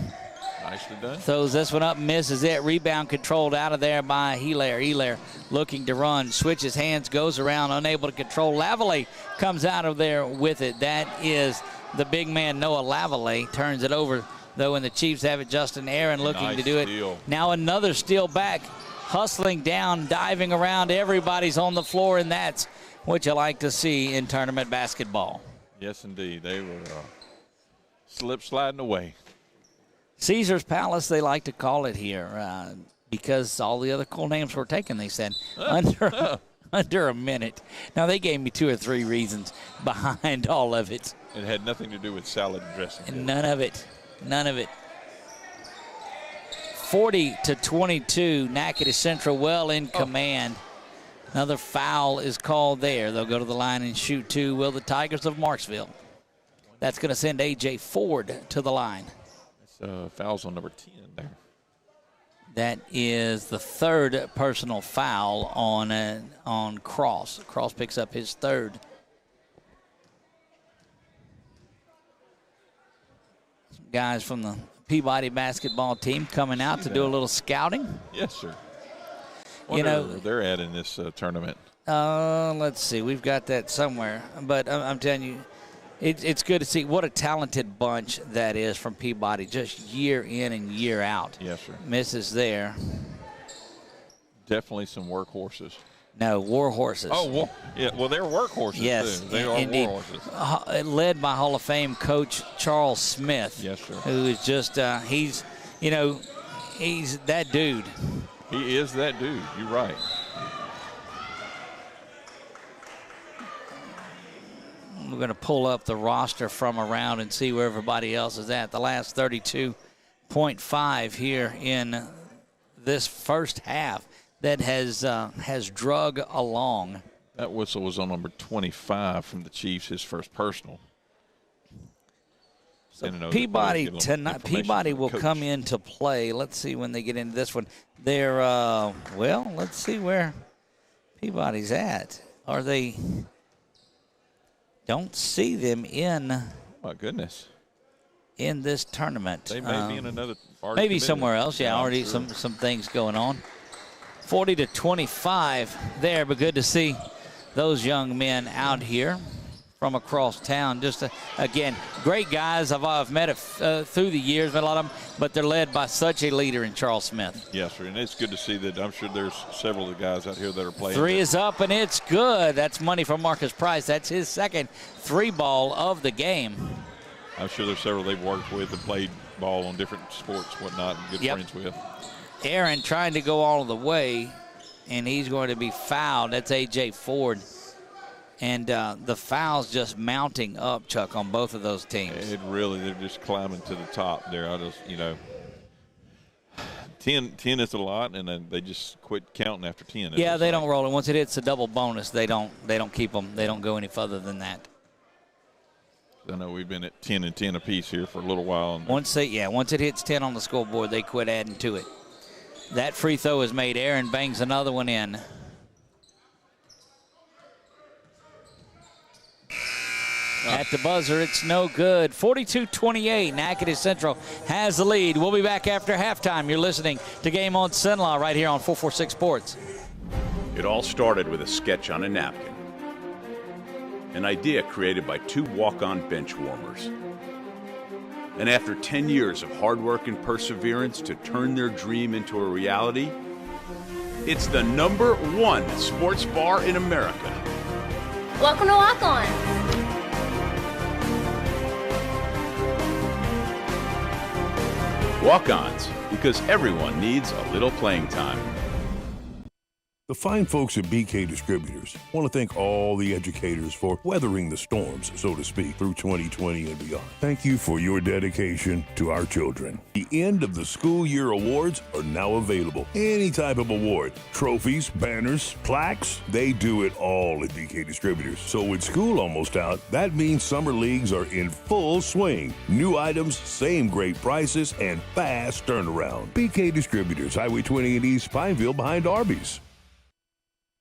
Nicely done. Throws this one up, misses it. Rebound controlled out of there by Hilaire. Hilaire looking to run, switches hands, goes around, unable to control. Lavallee comes out of there with it. That is the big man, Noah Lavallee. Turns it over, though, and the Chiefs have it. Justin Aaron looking to do steal. it. Now another steal back, hustling down, diving around. Everybody's on the floor, and that's what you like to see in tournament basketball. Yes, indeed. They were sliding away. Caesar's Palace, they like to call it here, because all the other cool names were taken, they said, under a minute. Now, they gave me 2 or 3 reasons behind all of it. It had nothing to do with salad dressing. None of it. 40-22, Natchitoches Central well in command. Another foul is called there. They'll go to the line and shoot 2. Will the Tigers of Marksville? That's going to send A.J. Ford to the line. Fouls on number 10 there. That is the 3rd personal foul on Cross. Cross picks up his 3rd. Some guys from the Peabody basketball team coming out to do a little scouting. Yes, sir. You know, where they're at in this tournament. Let's see. We've got that somewhere. But I'm telling you, it's good to see what a talented bunch that is from Peabody, just year in and year out. Yes, sir. Misses there. Definitely some workhorses. No, war horses. Oh, yeah. Well, they're workhorses, yes, too. They are indeed. war horses. Led by Hall of Fame coach Charles Smith. Yes, sir. Who is just, he's that dude. He is that dude. You're right. We're going to pull up the roster from around and see where everybody else is at. The last 32.5 here in this first half that has drug along. That whistle was on number 25 from the Chiefs, his first personal. So Peabody tonight. Peabody will come into play. Let's see when they get into this one. They're let's see where Peabody's at. Are they? Don't see them in. Oh my goodness. In this tournament, they may be in another. Maybe somewhere else. Yeah, already sure. some things going on. 40-25 there, but good to see those young men out here from across town. Just, again, great guys. I've met through the years, met a lot of them, but they're led by such a leader in Charles Smith. Yes, sir, and it's good to see that. I'm sure there's several of the guys out here that are playing. 3 is up, and it's good. That's money from Marcus Price. That's his second 3-ball of the game. I'm sure there's several they've worked with and played ball on different sports, whatnot, and good friends with. Aaron trying to go all the way, and he's going to be fouled. That's A.J. Ford. And the fouls just mounting up, Chuck, on both of those teams. They're just climbing to the top there. 10 is a lot, and then they just quit counting after 10. Yeah, they don't roll it. Once it hits a double bonus, they don't keep them. They don't go any further than that. I know we've been at 10 and 10 apiece here for a little while. And once it hits 10 on the scoreboard, they quit adding to it. That free throw is made. Aaron bangs another one in. At the buzzer, it's no good. 42-28, Natchitoches Central has the lead. We'll be back after halftime. You're listening to Game on Cenla right here on 446 Sports. It all started with a sketch on a napkin. An idea created by two walk-on bench warmers. And after 10 years of hard work and perseverance to turn their dream into a reality, it's the #1 sports bar in America. Welcome to Walk On. Walk-ons, because everyone needs a little playing time. The fine folks at BK Distributors want to thank all the educators for weathering the storms, so to speak, through 2020 and beyond. Thank you for your dedication to our children. The end of the school year awards are now available. Any type of award, trophies, banners, plaques, they do it all at BK Distributors. So with school almost out, that means summer leagues are in full swing. New items, same great prices, and fast turnaround. BK Distributors, Highway 20 in East Pineville behind Arby's.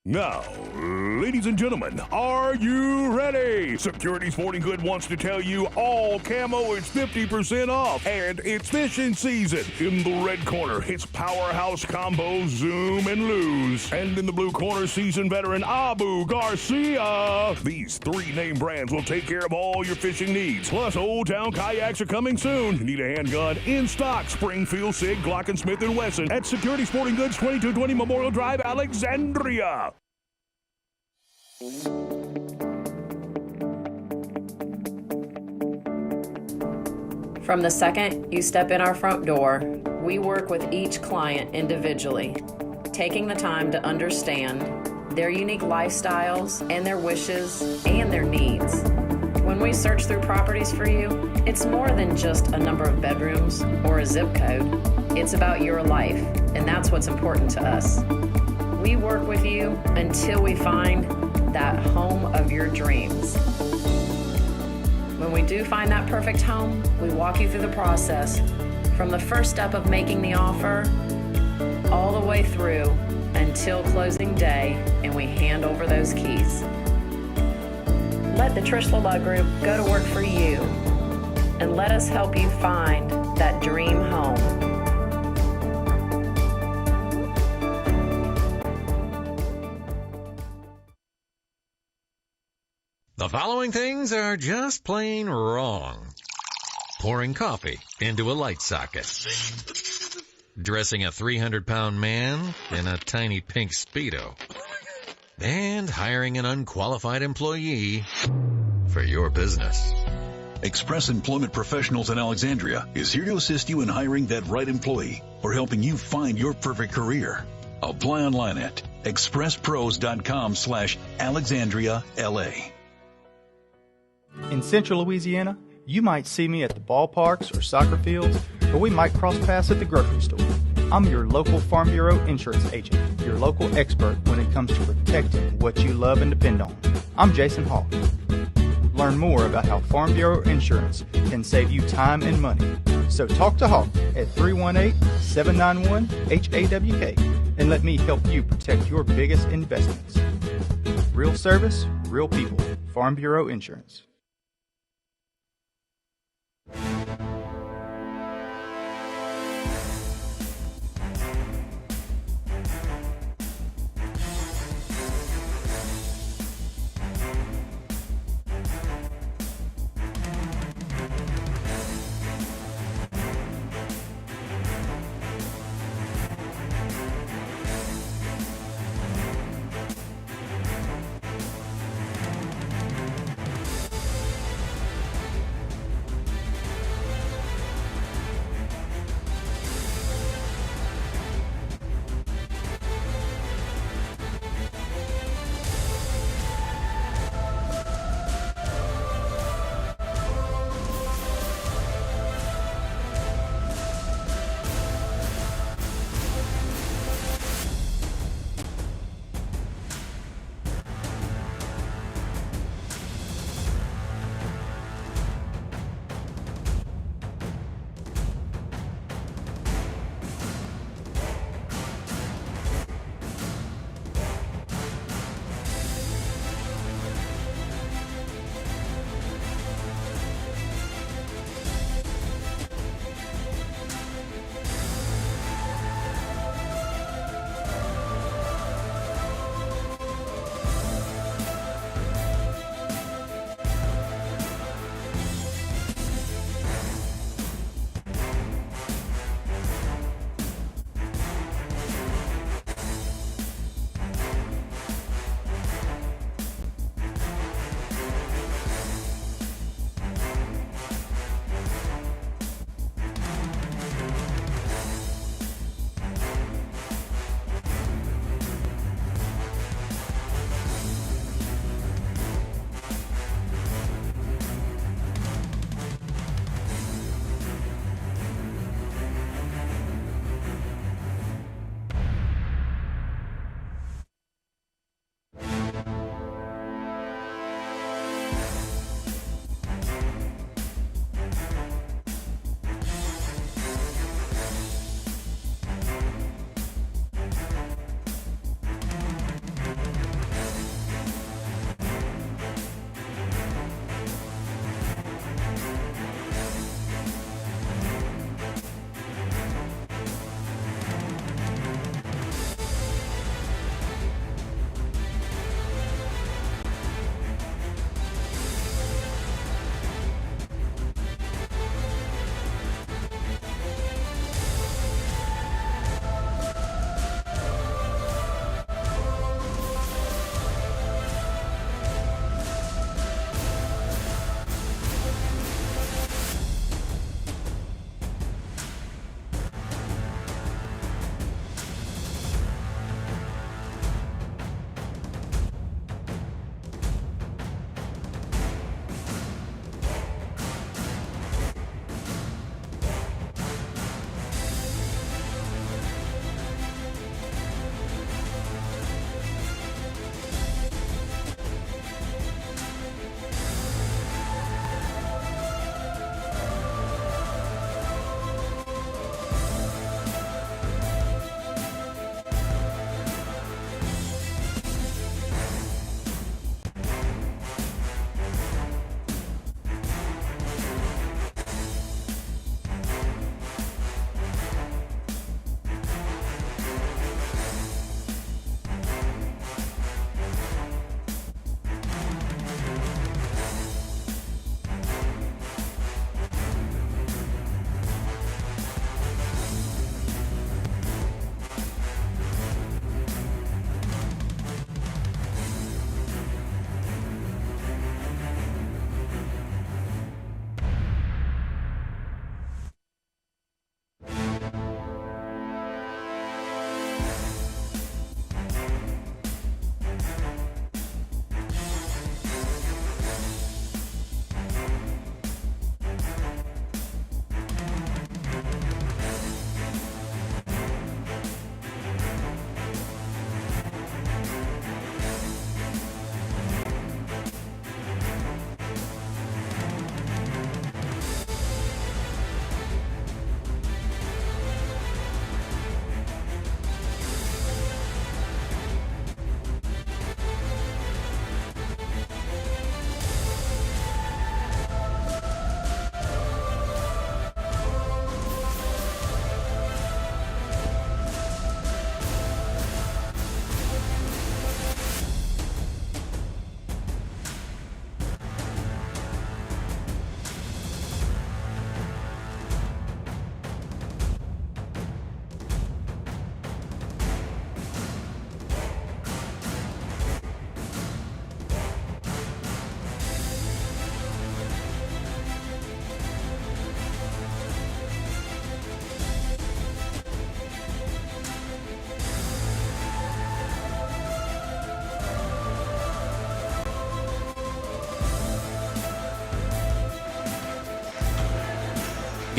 Now, ladies and gentlemen, are you ready? Security Sporting Good wants to tell you all camo is 50% off, and it's fishing season. In the red corner, it's Powerhouse Combo, Zoom, and Lose. And in the blue corner, seasoned veteran Abu Garcia. These 3 name brands will take care of all your fishing needs. Plus, Old Town Kayaks are coming soon. Need a handgun? In stock, Springfield, Sig, Glock, and Smith & Wesson at Security Sporting Goods, 2220 Memorial Drive, Alexandria. From the second you step in our front door, we work with each client individually, taking the time to understand their unique lifestyles and their wishes and their needs. When we search through properties for you, it's more than just a number of bedrooms or a zip code. It's about your life, and that's what's important to us. We work with you until we find that home of your dreams. When we do find that perfect home, we walk you through the process from the first step of making the offer all the way through until closing day, and we hand over those keys. Let the Trish Lala Group go to work for you, and let us help you find that dream home. The following things are just plain wrong. Pouring coffee into a light socket. Dressing a 300-pound man in a tiny pink Speedo. And hiring an unqualified employee for your business. Express Employment Professionals in Alexandria is here to assist you in hiring that right employee or helping you find your perfect career. Apply online at expresspros.com/AlexandriaLA. In Central Louisiana, you might see me at the ballparks or soccer fields, or we might cross paths at the grocery store. I'm your local Farm Bureau insurance agent, your local expert when it comes to protecting what you love and depend on. I'm Jason Hawk. Learn more about how Farm Bureau insurance can save you time and money. So talk to Hawk at 318-791-HAWK and let me help you protect your biggest investments. Real service, real people. Farm Bureau Insurance.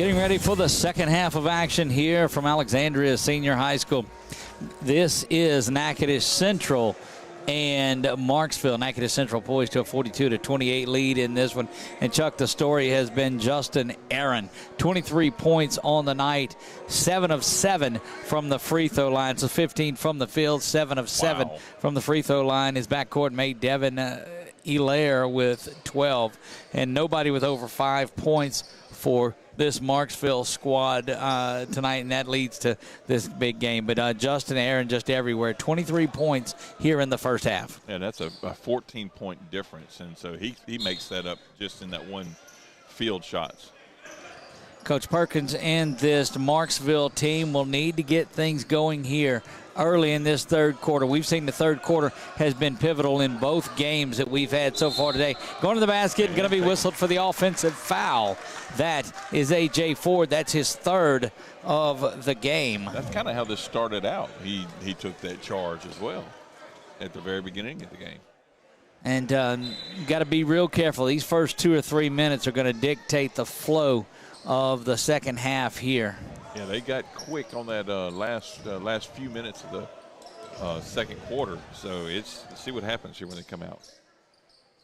Getting ready for the second half of action here from Alexandria Senior High School. This is Natchitoches Central and Marksville. Natchitoches Central poised to a 42-28 lead in this one. And Chuck, the story has been Justin Aaron. 23 points on the night, 7 of 7 from the free throw line. So 15 from the field, 7 of 7 from the free throw line. His backcourt mate Devin Hilaire with 12. And nobody with over 5 points for this Marksville squad tonight, and that leads to this big game. But Justin Aaron just everywhere. 23 points here in the first half. Yeah, that's a 14-point difference, and so he makes that up just in that one field shots. Coach Perkins and this Marksville team will need to get things going here early in this third quarter. We've seen the third quarter has been pivotal in both games that we've had so far today. Going to the basket, going to be whistled for the offensive foul. That is A.J. Ford. That's his third of the game. That's kind of how this started out. He took that charge as well at the very beginning of the game. And you got to be real careful. These first 2 or 3 minutes are going to dictate the flow of the second half here. Yeah, they got quick on that last few minutes of the second quarter. So let's see what happens here when they come out.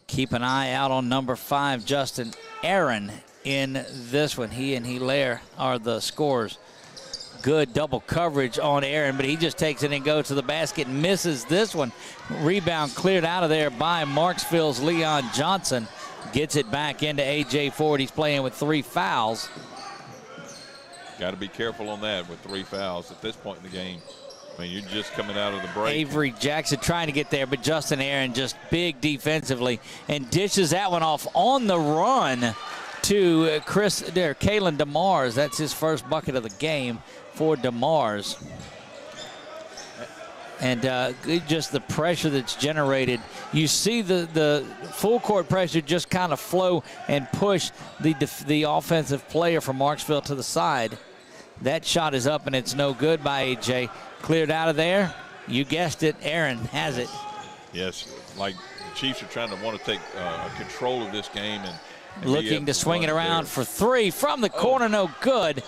Keep an eye out on number 5, Justin Aaron, in this one. He and Hilaire are the scorers. Good double coverage on Aaron, but he just takes it and goes to the basket and misses this one. Rebound cleared out of there by Marksville's Leon Johnson. Gets it back into A.J. Ford. He's playing with 3 fouls. Got to be careful on that with 3 fouls at this point in the game. I mean, you're just coming out of the break. Avery Jackson trying to get there, but Justin Aaron just big defensively and dishes that one off on the run to Kalen DeMars. That's his first bucket of the game for DeMars. And just the pressure that's generated. You see the full court pressure just kind of flow and push the offensive player from Marksville to the side. That shot is up and it's no good by A.J. Cleared out of there. You guessed it, Aaron has it. Yes, like the Chiefs are trying to want to take control of this game. and looking to swing it around for 3 from the corner, no good.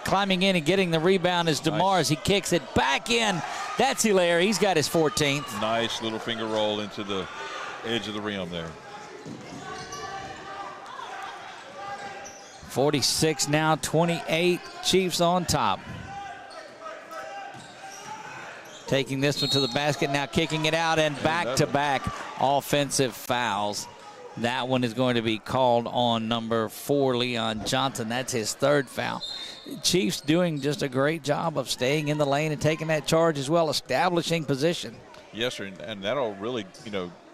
Climbing in and getting the rebound is DeMars. Nice. He kicks it back in. That's Hilaire. He's got his 14th. Nice little finger roll into the edge of the rim there. 46 now, 28. Chiefs on top. Taking this one to the basket now, kicking it out, and back-to-back offensive fouls. That one is going to be called on number 4, Leon Johnson. That's his 3rd foul. Chiefs doing just a great job of staying in the lane and taking that charge as well, establishing position. Yes, sir, and that'll really,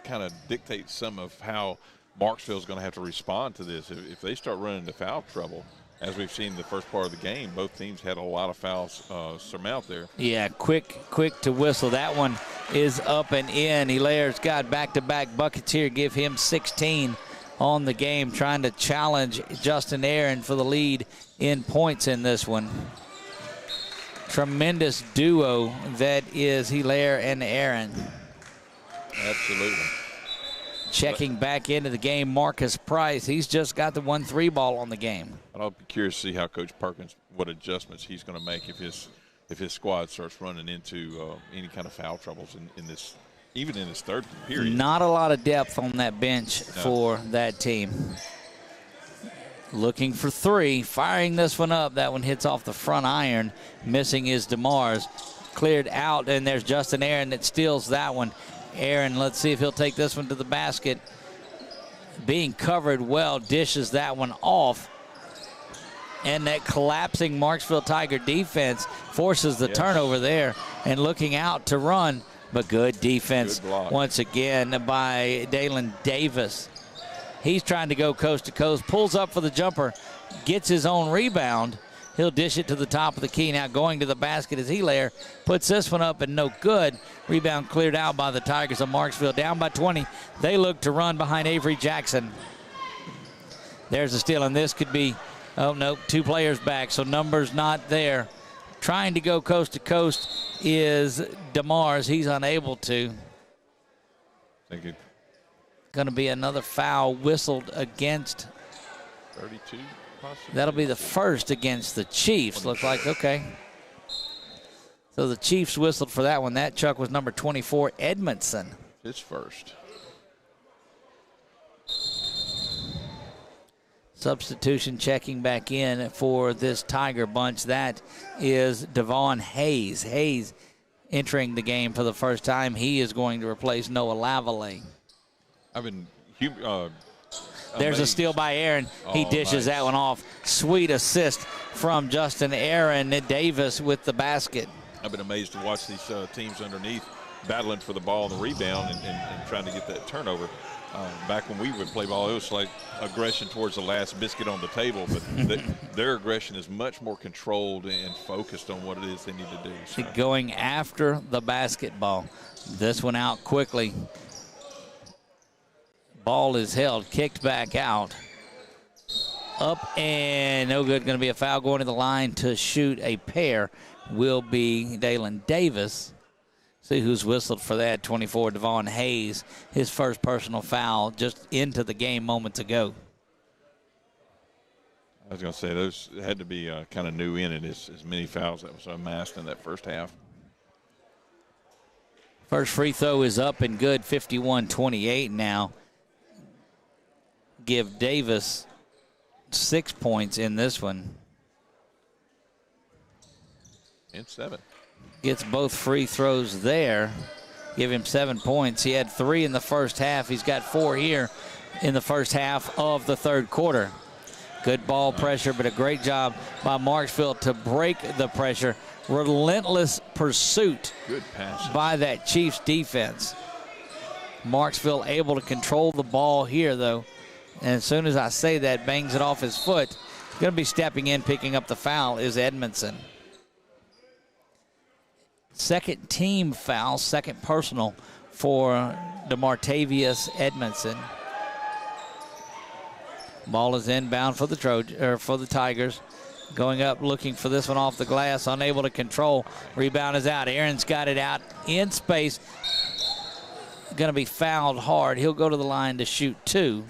kind of dictate some of how Marksville is going to have to respond to this. If they start running into foul trouble, as we've seen the first part of the game, both teams had a lot of fouls surmount there. Yeah, quick to whistle. That one is up and in. Hilaire's got back-to-back buckets here, give him 16 on the game, trying to challenge Justin Aaron for the lead in points in this one. Tremendous duo that is Hilaire and Aaron. Absolutely. Checking back into the game, Marcus Price. He's just got the 1-3 ball on the game. I'll be curious to see how Coach Perkins, what adjustments he's going to make if his squad starts running into any kind of foul troubles in this, even in this third period. Not a lot of depth on that bench for that team. Looking for 3, firing this one up. That one hits off the front iron. Missing is DeMars. Cleared out, and there's Justin Aaron that steals that one. Aaron, let's see if he'll take this one to the basket. Being covered well, dishes that one off. And that collapsing Marksville Tiger defense forces the turnover there, and looking out to run, but good defense once again by Dalen Davis. He's trying to go coast to coast, pulls up for the jumper, gets his own rebound. He'll dish it to the top of the key. Now going to the basket is Hilaire. Puts this one up and no good. Rebound cleared out by the Tigers of Marksville. Down by 20. They look to run behind Avery Jackson. There's a steal, and this could be, oh no, 2 players back, so numbers not there. Trying to go coast to coast is DeMars. He's unable to. Thank you. Going to be another foul whistled against 32. That'll be the first against the Chiefs. Looks like, okay. So the Chiefs whistled for that one. That, Chuck, was number 24, Edmondson. His first. Substitution checking back in for this Tiger bunch. That is Devon Hayes. Hayes entering the game for the first time. He is going to replace Noah Lavallee. I've been There's a steal by Aaron. He dishes that one off. Sweet assist from Justin Aaron. Davis with the basket. I've been amazed to watch these teams underneath battling for the ball and the rebound and trying to get that turnover. Back when we would play ball, it was like aggression towards the last biscuit on the table, but their aggression is much more controlled and focused on what it is they need to do. So. Going after the basketball. This one out quickly. Ball is held, kicked back out. Up and no good. Going to be a foul. Going to the line to shoot a pair will be Dalen Davis. See who's whistled for that. 24, Devon Hayes. His first personal foul just into the game moments ago. I was going to say those had to be kind of new in it, as many fouls that was amassed in that first half. First free throw is up and good. 51-28 now. Give Davis 6 points in this one. And 7. Gets both free throws there. Give him 7 points. He had 3 in the first half. He's got 4 here in the first half of the third quarter. Good ball pressure, but a great job by Marksville to break the pressure. Relentless pursuit by that Chiefs defense. Marksville able to control the ball here, though. And as soon as I say that, bangs it off his foot. Going to be stepping in, picking up the foul is Edmondson. Second team foul, second personal for DeMartavius Edmondson. Ball is inbound for the Tigers. Going up, looking for this one off the glass, unable to control. Rebound is out. Aaron's got it out in space. Going to be fouled hard. He'll go to the line to shoot 2.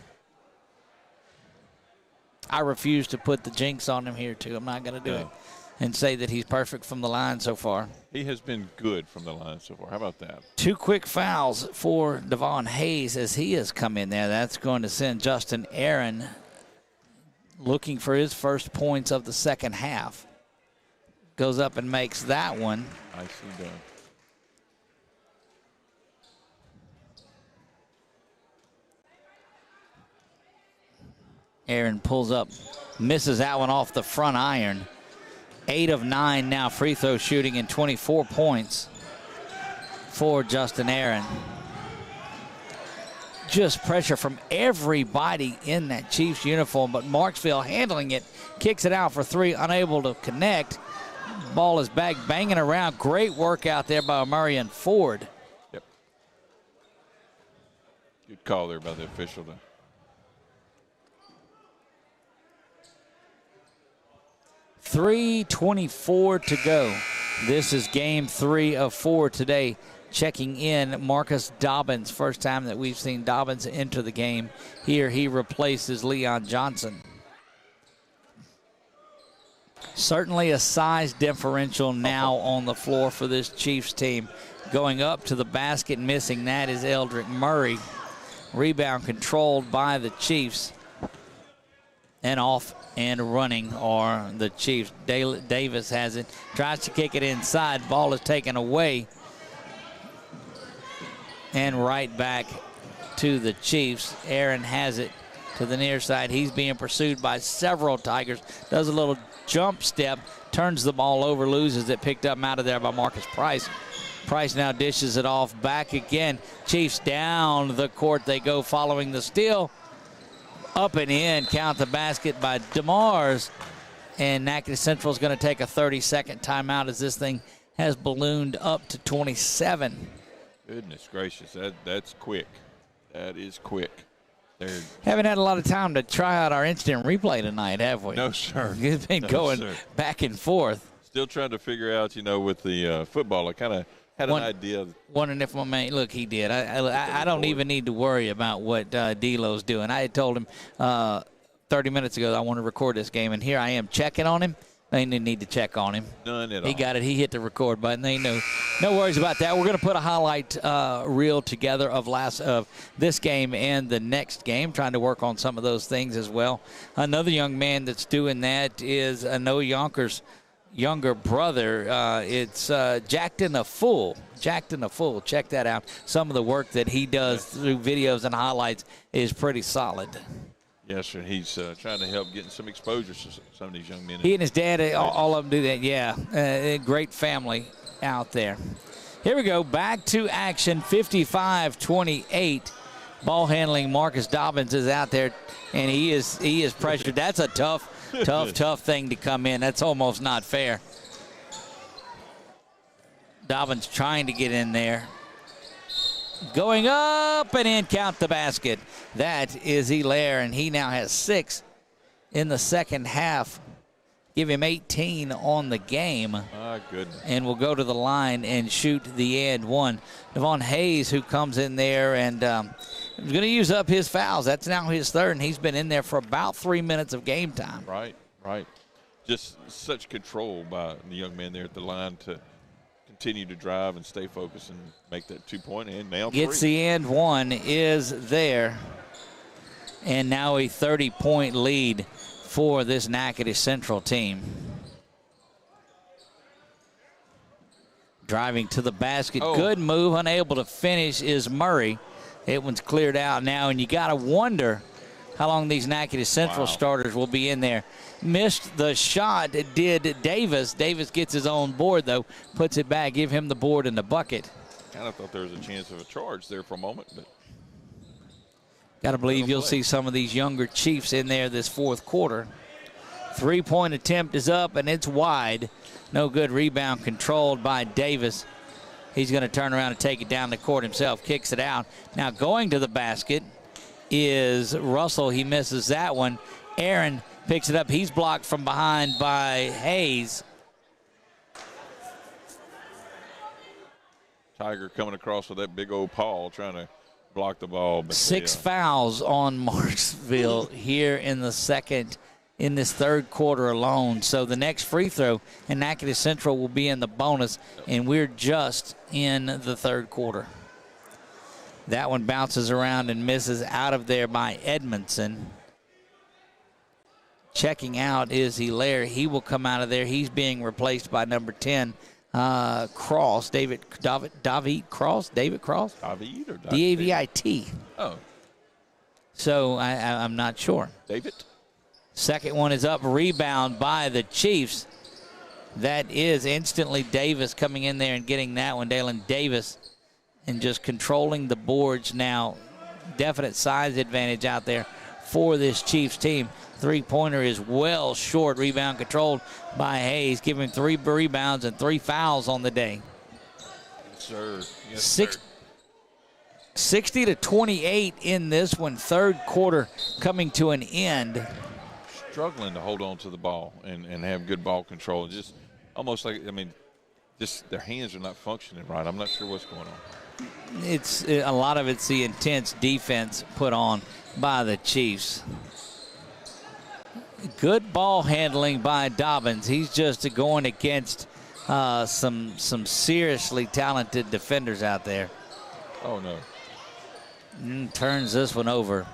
I refuse to put the jinx on him here, too. I'm not going to do it and say that he's perfect from the line so far. He has been good from the line so far. How about that? 2 quick fouls for Devon Hayes as he has come in there. That's going to send Justin Aaron looking for his first points of the second half. Goes up and makes that one. Nicely done. Aaron pulls up, misses that one off the front iron. 8 of 9 now free throw shooting and 24 points for Justin Aaron. Just pressure from everybody in that Chiefs uniform, but Marksville handling it, kicks it out for 3, unable to connect. Ball is back, banging around. Great work out there by Marion Ford. Yep. Good call there by the official. 3:24 to go. This is game 3 of 4 today. Checking in, Marcus Dobbins. First time that we've seen Dobbins enter the game. Here he replaces Leon Johnson. Certainly a size differential now on the floor for this Chiefs team. Going up to the basket, missing that is Eldrick Murray. Rebound controlled by the Chiefs. And off and running are the Chiefs. Davis has it, tries to kick it inside. Ball is taken away. And right back to the Chiefs. Aaron has it to the near side. He's being pursued by several Tigers. Does a little jump step, turns the ball over, loses it, picked up out of there by Marcus Price. Price now dishes it off, back again. Chiefs down the court they go following the steal. Up and in, count the basket by DeMars. And Natchitoches Central is going to take a 30-second timeout as this thing has ballooned up to 27. Goodness gracious, that's quick. That is quick. Haven't had a lot of time to try out our instant replay tonight, have we? No, sir. It's been going back and forth. Still trying to figure out, with the football, I kind of had an idea. Wondering if my man, look, he did. I don't even need to worry about what D'Lo's doing. I had told him 30 minutes ago I want to record this game, and here I am checking on him. They didn't need to check on him. None at all. He got it. He hit the record button. They know. No worries about that. We're going to put a highlight reel together of this game and the next game, trying to work on some of those things as well. Another young man that's doing that is Noah Yonker's younger brother. It's Jackton a Fool. Jackton a Fool. Check that out. Some of the work that he does through videos and highlights is pretty solid. Yes, sir. He's trying to help getting some exposure to some of these young men. He and his dad, all of them do that, yeah. Great family out there. Here we go, back to action, 55-28. Ball handling, Marcus Dobbins is out there, and he is pressured. That's a tough thing to come in. That's almost not fair. Dobbins trying to get in there. Going up and in, count the basket. That is Hilaire, and he now has 6 in the second half. Give him 18 on the game. My goodness. And will go to the line and shoot the and one. Devon Hayes, who comes in there and is going to use up his fouls. That's now his third, and he's been in there for about 3 minutes of game time. Right. Just such control by the young man there at the line to continue to drive and stay focused and make that 2-point and now gets 3. the and one is there. And now a 30-point lead for this Natchitoches Central team. Driving to the basket. Oh. Good move. Unable to finish is Murray. It one's cleared out now, and you got to wonder how long these Natchitoches Central starters will be in there. Missed the shot, did Davis. Davis gets his own board, though, puts it back, give him the board and the bucket. Kind of thought there was a chance of a charge there for a moment, but got to believe you'll see some of these younger Chiefs in there this fourth quarter. 3-point attempt is up, and it's wide. No good. Rebound controlled by Davis. He's going to turn around and take it down the court himself. Kicks it out. Now going to the basket is Russell. He misses that one. Aaron picks it up. He's blocked from behind by Hayes. Tiger coming across with that big old paw trying to block the ball. But 6 fouls on Marksville here in this third quarter alone. So the next free throw, and Natchitoches Central will be in the bonus, and we're just in the third quarter. That one bounces around and misses out of there by Edmondson. Checking out is Hilaire. He will come out of there. He's being replaced by number 10, Cross, David Cross. David Cross? David or D-A-V-I-T. Oh. So I'm not sure. David? Second one is up. Rebound by the Chiefs. That is instantly Davis coming in there and getting that one. Dalen Davis, and just controlling the boards now. Definite size advantage out there for this Chiefs team. Three-pointer is well short. Rebound controlled by Hayes. Give him 3 rebounds and 3 fouls on the day. Yes, sir. Yes, sir. 60-28 in this one. Third quarter coming to an end. Struggling to hold on to the ball and have good ball control. Just almost like, just their hands are not functioning right. I'm not sure what's going on. It's a lot of it's the intense defense put on by the Chiefs. Good ball handling by Dobbins. He's just going against some seriously talented defenders out there. Oh, no. Turns this one over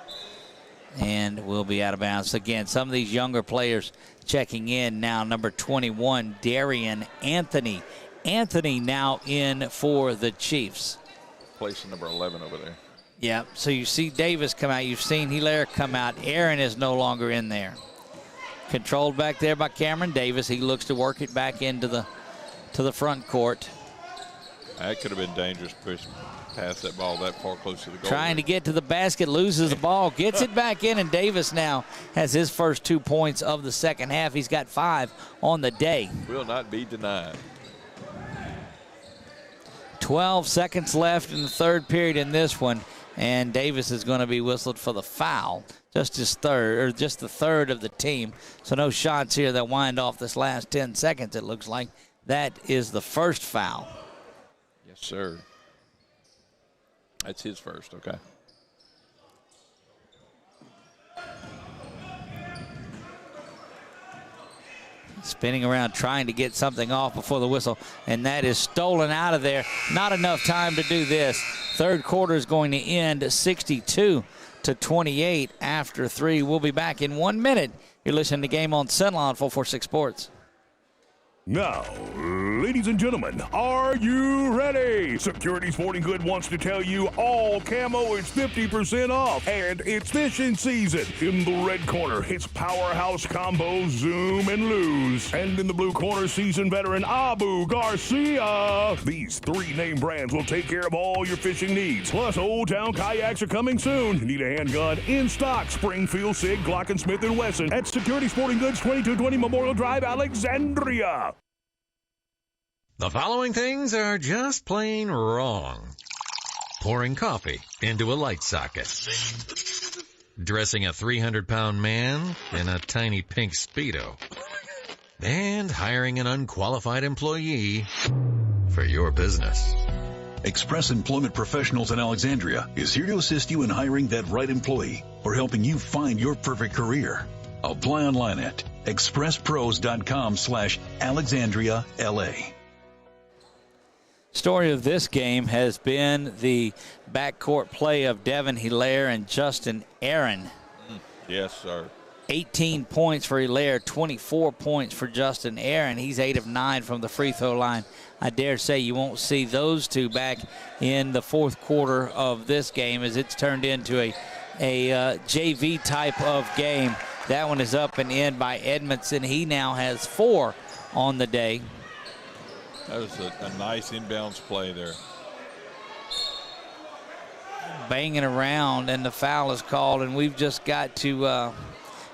and will be out of bounds. Again, some of these younger players checking in now. Number 21, Darian Anthony. Anthony now in for the Chiefs. Placing number 11 over there. Yeah, so you see Davis come out. You've seen Hilaire come out. Aaron is no longer in there. Controlled back there by Cameron Davis. He looks to work it back into the front court. That could have been dangerous. Push past that ball that far close to the goal. Trying to get to the basket, loses the ball, gets it back in, and Davis now has his first 2 points of the second half. He's got 5 on the day. Will not be denied. 12 seconds left in the third period in this one, and Davis is going to be whistled for the foul. Just his third, or just the third of the team. So no shots here that wind off this last 10 seconds, it looks like. That is the first foul. Yes, sir. That's his first, okay. spinning around trying to get something off before the whistle, and that is stolen out of there. Not enough time to do this. Third quarter is going to end 62-28 after 3. We'll be back in 1 minute. You're listening to Game On Centerline 446 Sports. Now, ladies and gentlemen, are you ready? Security Sporting Good wants to tell you all camo is 50% off, and it's fishing season. In the red corner, it's Powerhouse Combo, Zoom, and Lose. And in the blue corner, seasoned veteran Abu Garcia. These 3 name brands will take care of all your fishing needs. Plus, Old Town Kayaks are coming soon. Need a handgun? In stock, Springfield, Sig, Glock & Smith & Wesson at Security Sporting Goods, 2220 Memorial Drive, Alexandria. The following things are just plain wrong. Pouring coffee into a light socket. Dressing a 300-pound man in a tiny pink Speedo. And hiring an unqualified employee for your business. Express Employment Professionals in Alexandria is here to assist you in hiring that right employee or helping you find your perfect career. Apply online at expresspros.com/AlexandriaLA. Story of this game has been the backcourt play of Devin Hilaire and Justin Aaron. Yes, sir. 18 points for Hilaire, 24 points for Justin Aaron. He's 8 of 9 from the free throw line. I dare say you won't see those two back in the fourth quarter of this game, as it's turned into a JV type of game. That one is up and in by Edmondson. He now has 4 on the day. That was a nice inbounds play there. Banging around, and the foul is called, and we've just got to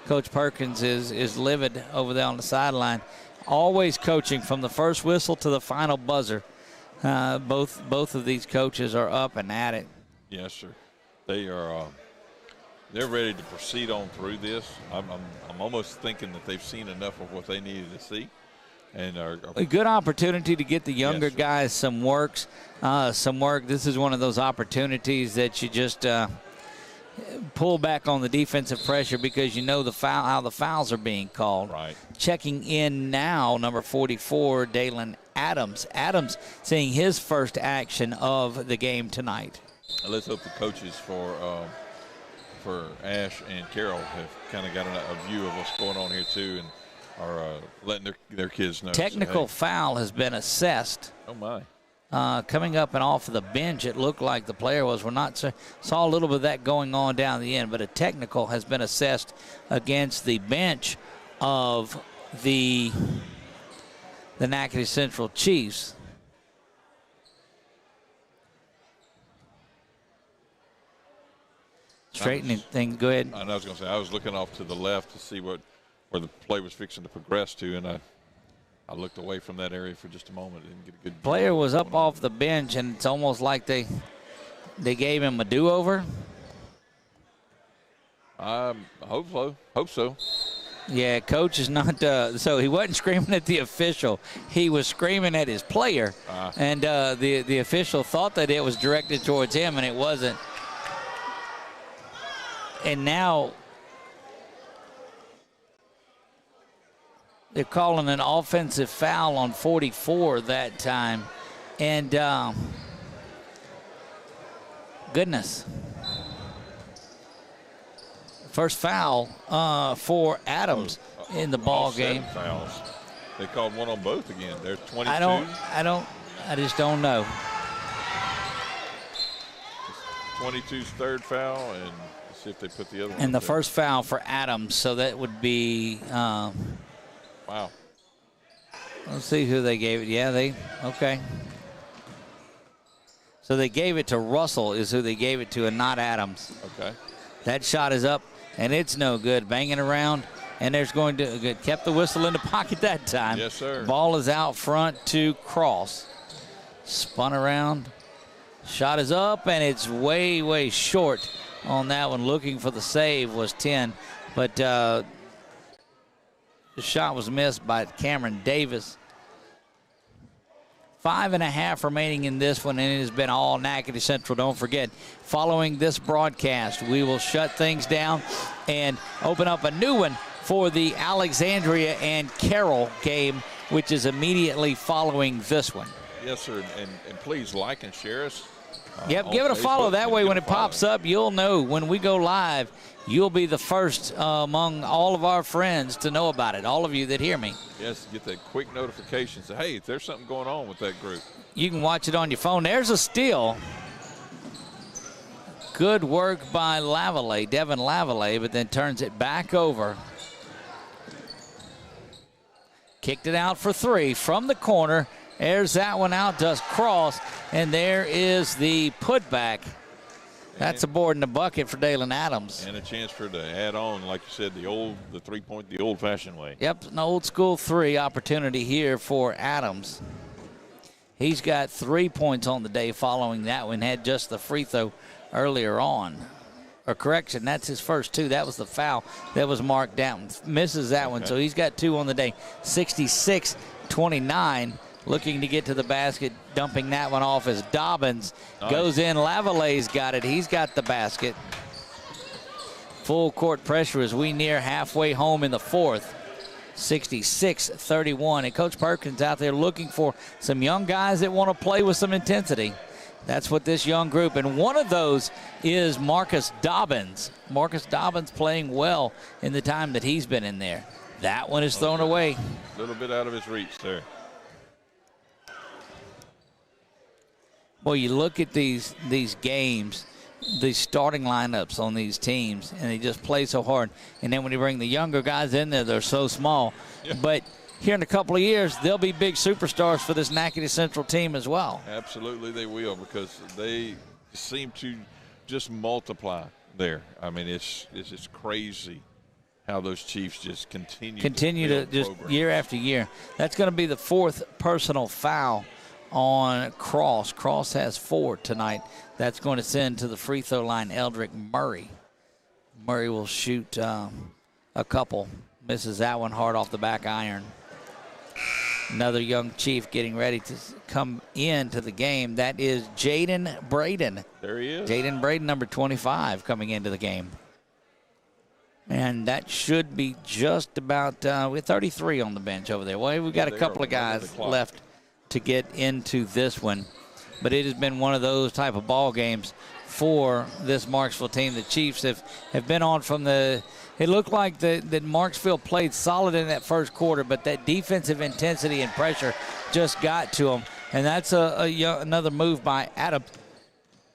Coach Perkins is livid over there on the sideline. Always coaching from the first whistle to the final buzzer. Both of these coaches are up and at it. Yes, sir. They are. They're ready to proceed on through this. I'm almost thinking that they've seen enough of what they needed to see. And a good opportunity to get the younger guys some work. This is one of those opportunities that you just pull back on the defensive pressure because you know how the fouls are being called. Right. Checking in now, number 44, Dalen Adams. Adams seeing his first action of the game tonight. Let's hope the coaches for Ash and Carroll have kind of got a view of what's going on here too, and are letting their kids know. Technical foul has been assessed. Oh, my. Coming up and off of the bench, it looked like the player was. Saw a little bit of that going on down the end, but a technical has been assessed against the bench of the Natchitoches Central Chiefs. Straightening things. Go ahead. I was going to say, I was looking off to the left to see where the play was fixing to progress to, and I looked away from that area for just a moment. Didn't get a good player was up off the bench, and it's almost like they gave him a do-over. Hope so. Yeah, coach is not. So he wasn't screaming at the official. He was screaming at his player, and the official thought that it was directed towards him, and it wasn't. And now they're calling an offensive foul on 44 that time. And goodness. First foul for Adams in the ball game. Fouls. They called one on both again. They're 22. I just don't know. 22's third foul, and let's see if they put the other one. And the first foul for Adams, so that would be wow. Let's see who they gave it. Yeah, okay. So they gave it to Russell is who they gave it to, and not Adams. Okay. That shot is up, and it's no good. Banging around, and there's going to kept the whistle in the pocket that time. Yes, sir. Ball is out front to Cross. Spun around. Shot is up, and it's way, way short on that one. Looking for the save was 10, but the shot was missed by Cameron Davis. 5.5 remaining in this one, and it has been all Natchitoches Central. Don't forget, following this broadcast, we will shut things down and open up a new one for the Alexandria and Carroll game, which is immediately following this one. Yes, sir, and please like and share us. Yep, give it a follow. Facebook, That way when it pops up, you'll know when we go live. You'll be the first among all of our friends to know about it, all of you that hear me. Yes, get that quick notification. Say, hey, there's something going on with that group. You can watch it on your phone. There's a steal. Good work by Lavallee, Devin Lavallee, but then turns it back over. Kicked it out for 3 from the corner. Airs that one out, does cross, and there is the putback. That's a board in the bucket for Dalen Adams. And a chance for to add on, like you said, the 3-point, the old-fashioned way. Yep, an old school 3 opportunity here for Adams. He's got 3 points on the day following that one. Had just the free throw earlier on. Or correction, that's his first 2. That was the foul that was marked down. Misses that one, so he's got 2 on the day. 66-29. Looking to get to the basket, dumping that one off as Dobbins goes in. Lavallee's got it. He's got the basket. Full court pressure as we near halfway home in the 4th. 66-31. And Coach Perkins out there looking for some young guys that want to play with some intensity. That's what this young group, and one of those is Marcus Dobbins. Marcus Dobbins playing well in the time that he's been in there. That one is thrown away. A little bit out of his reach there. Boy, you look at these games, these starting lineups on these teams, and they just play so hard. And then when you bring the younger guys in there, they're so small. Yeah. But here in a couple of years, they'll be big superstars for this Natchitoches Central team as well. Absolutely they will, because they seem to just multiply there. I mean, it's just crazy how those Chiefs just continue to just programs. Year after year. That's going to be the 4th personal foul on Cross. Cross has 4 tonight. That's going to send to the free throw line Eldrick Murray. Murray will shoot a couple. Misses that one hard off the back iron. Another young Chief getting ready to come into the game. That is Jaden Braden. There he is. Jaden Braden, number 25, coming into the game. And that should be just about, with 33 on the bench over there. Well, we've got a couple of guys left to get into this one. But it has been one of those type of ball games for this Marksville team. The Chiefs have been on from the – it looked like that Marksville played solid in that first quarter, but that defensive intensity and pressure just got to them. And that's another move by Adam.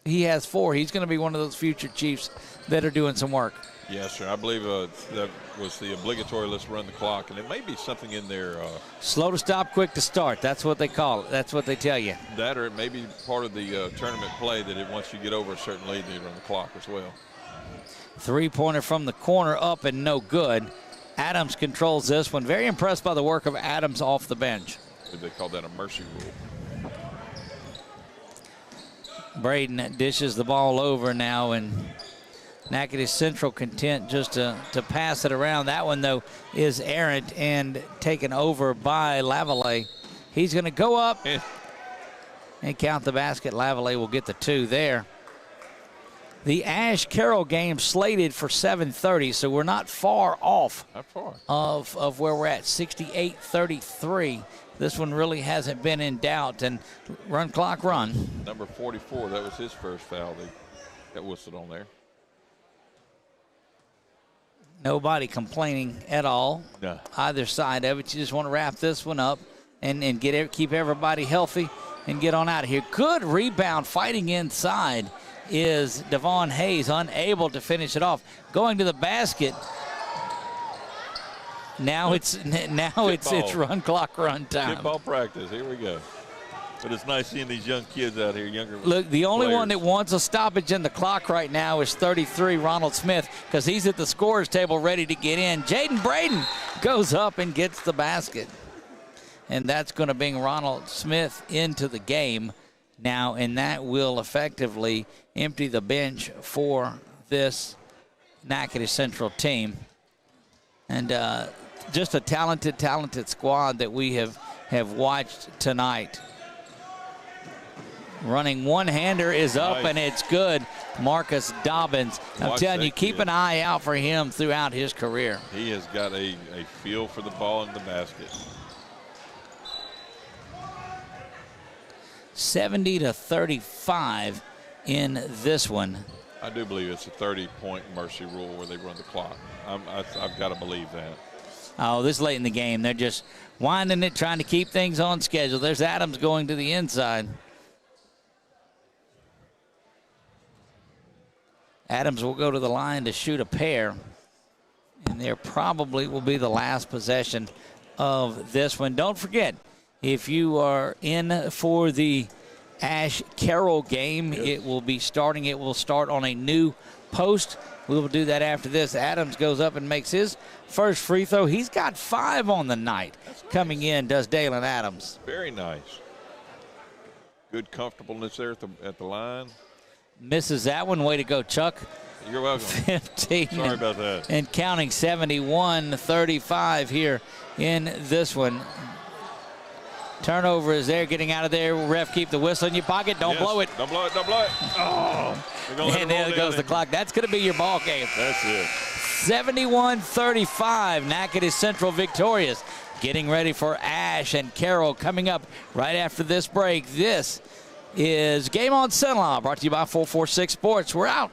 He has 4. He's going to be one of those future Chiefs that are doing some work. Yes, sir. I believe that was the obligatory let's run the clock, and it may be something in there. Slow to stop, quick to start. That's what they call it. That's what they tell you. That, or it may be part of the tournament play that once you get over a certain lead, you run the clock as well. 3-pointer from the corner, up and no good. Adams controls this one. Very impressed by the work of Adams off the bench. They call that a mercy rule. Braden dishes the ball over now, and Natchitoches Central content just to pass it around. That one, though, is errant and taken over by Lavallee. He's going to go up and count the basket. Lavallee will get the 2 there. The Ash Carroll game slated for 7:30, so we're not far off of where we're at, 68-33. This one really hasn't been in doubt, and run clock run. Number 44, that was his first foul. They got whistled on there. Nobody complaining at all. No. Either side of it. You just want to wrap this one up and keep everybody healthy and get on out of here. Good rebound fighting inside is Devon Hayes, unable to finish it off. Going to the basket. Now it's run clock run time. Ball practice. Here we go. But it's nice seeing these young kids out here, younger Look, the only players. one that wants a stoppage in the clock right now is 33, Ronald Smith, because he's at the scorer's table ready to get in. Jaden Braden goes up and gets the basket. And that's going to bring Ronald Smith into the game now, and that will effectively empty the bench for this Natchitoches Central team. And just a talented squad that we have watched tonight. Running one-hander is up, Nice. and it's good. Marcus Dobbins. I'm Watch telling that you, keep kid. an eye out for him throughout his career. He has got a feel for the ball in the basket. 70-35 in this one. I do believe it's a 30-point mercy rule where they run the clock. I've got to believe that. Oh, this late in the game, they're just winding it, trying to keep things on schedule. There's Adams going to the inside. Adams will go to the line to shoot a pair. And there probably will be the last possession of this one. Don't forget, if you are in for the Ash Carroll game, it will be starting. It will start on a new post. We will do that after this. Adams goes up and makes his first free throw. He's got 5 on the night. Coming in, does Dalen Adams. Very nice. Good comfortableness there at the line. Misses that one. Way to go, Chuck. You're welcome. 15. Sorry about that. And counting 71-35 here in this one. Turnover is there, getting out of there. Ref, keep the whistle in your pocket. Don't blow it. Don't blow it. Don't blow it. Oh. And there goes the clock. That's going to be your ball game. That's it. 71-35. Natchitoches Central victorious. Getting ready for Ash and Carroll coming up right after this break. This is Game on Cenla, brought to you by 446 Sports. We're out.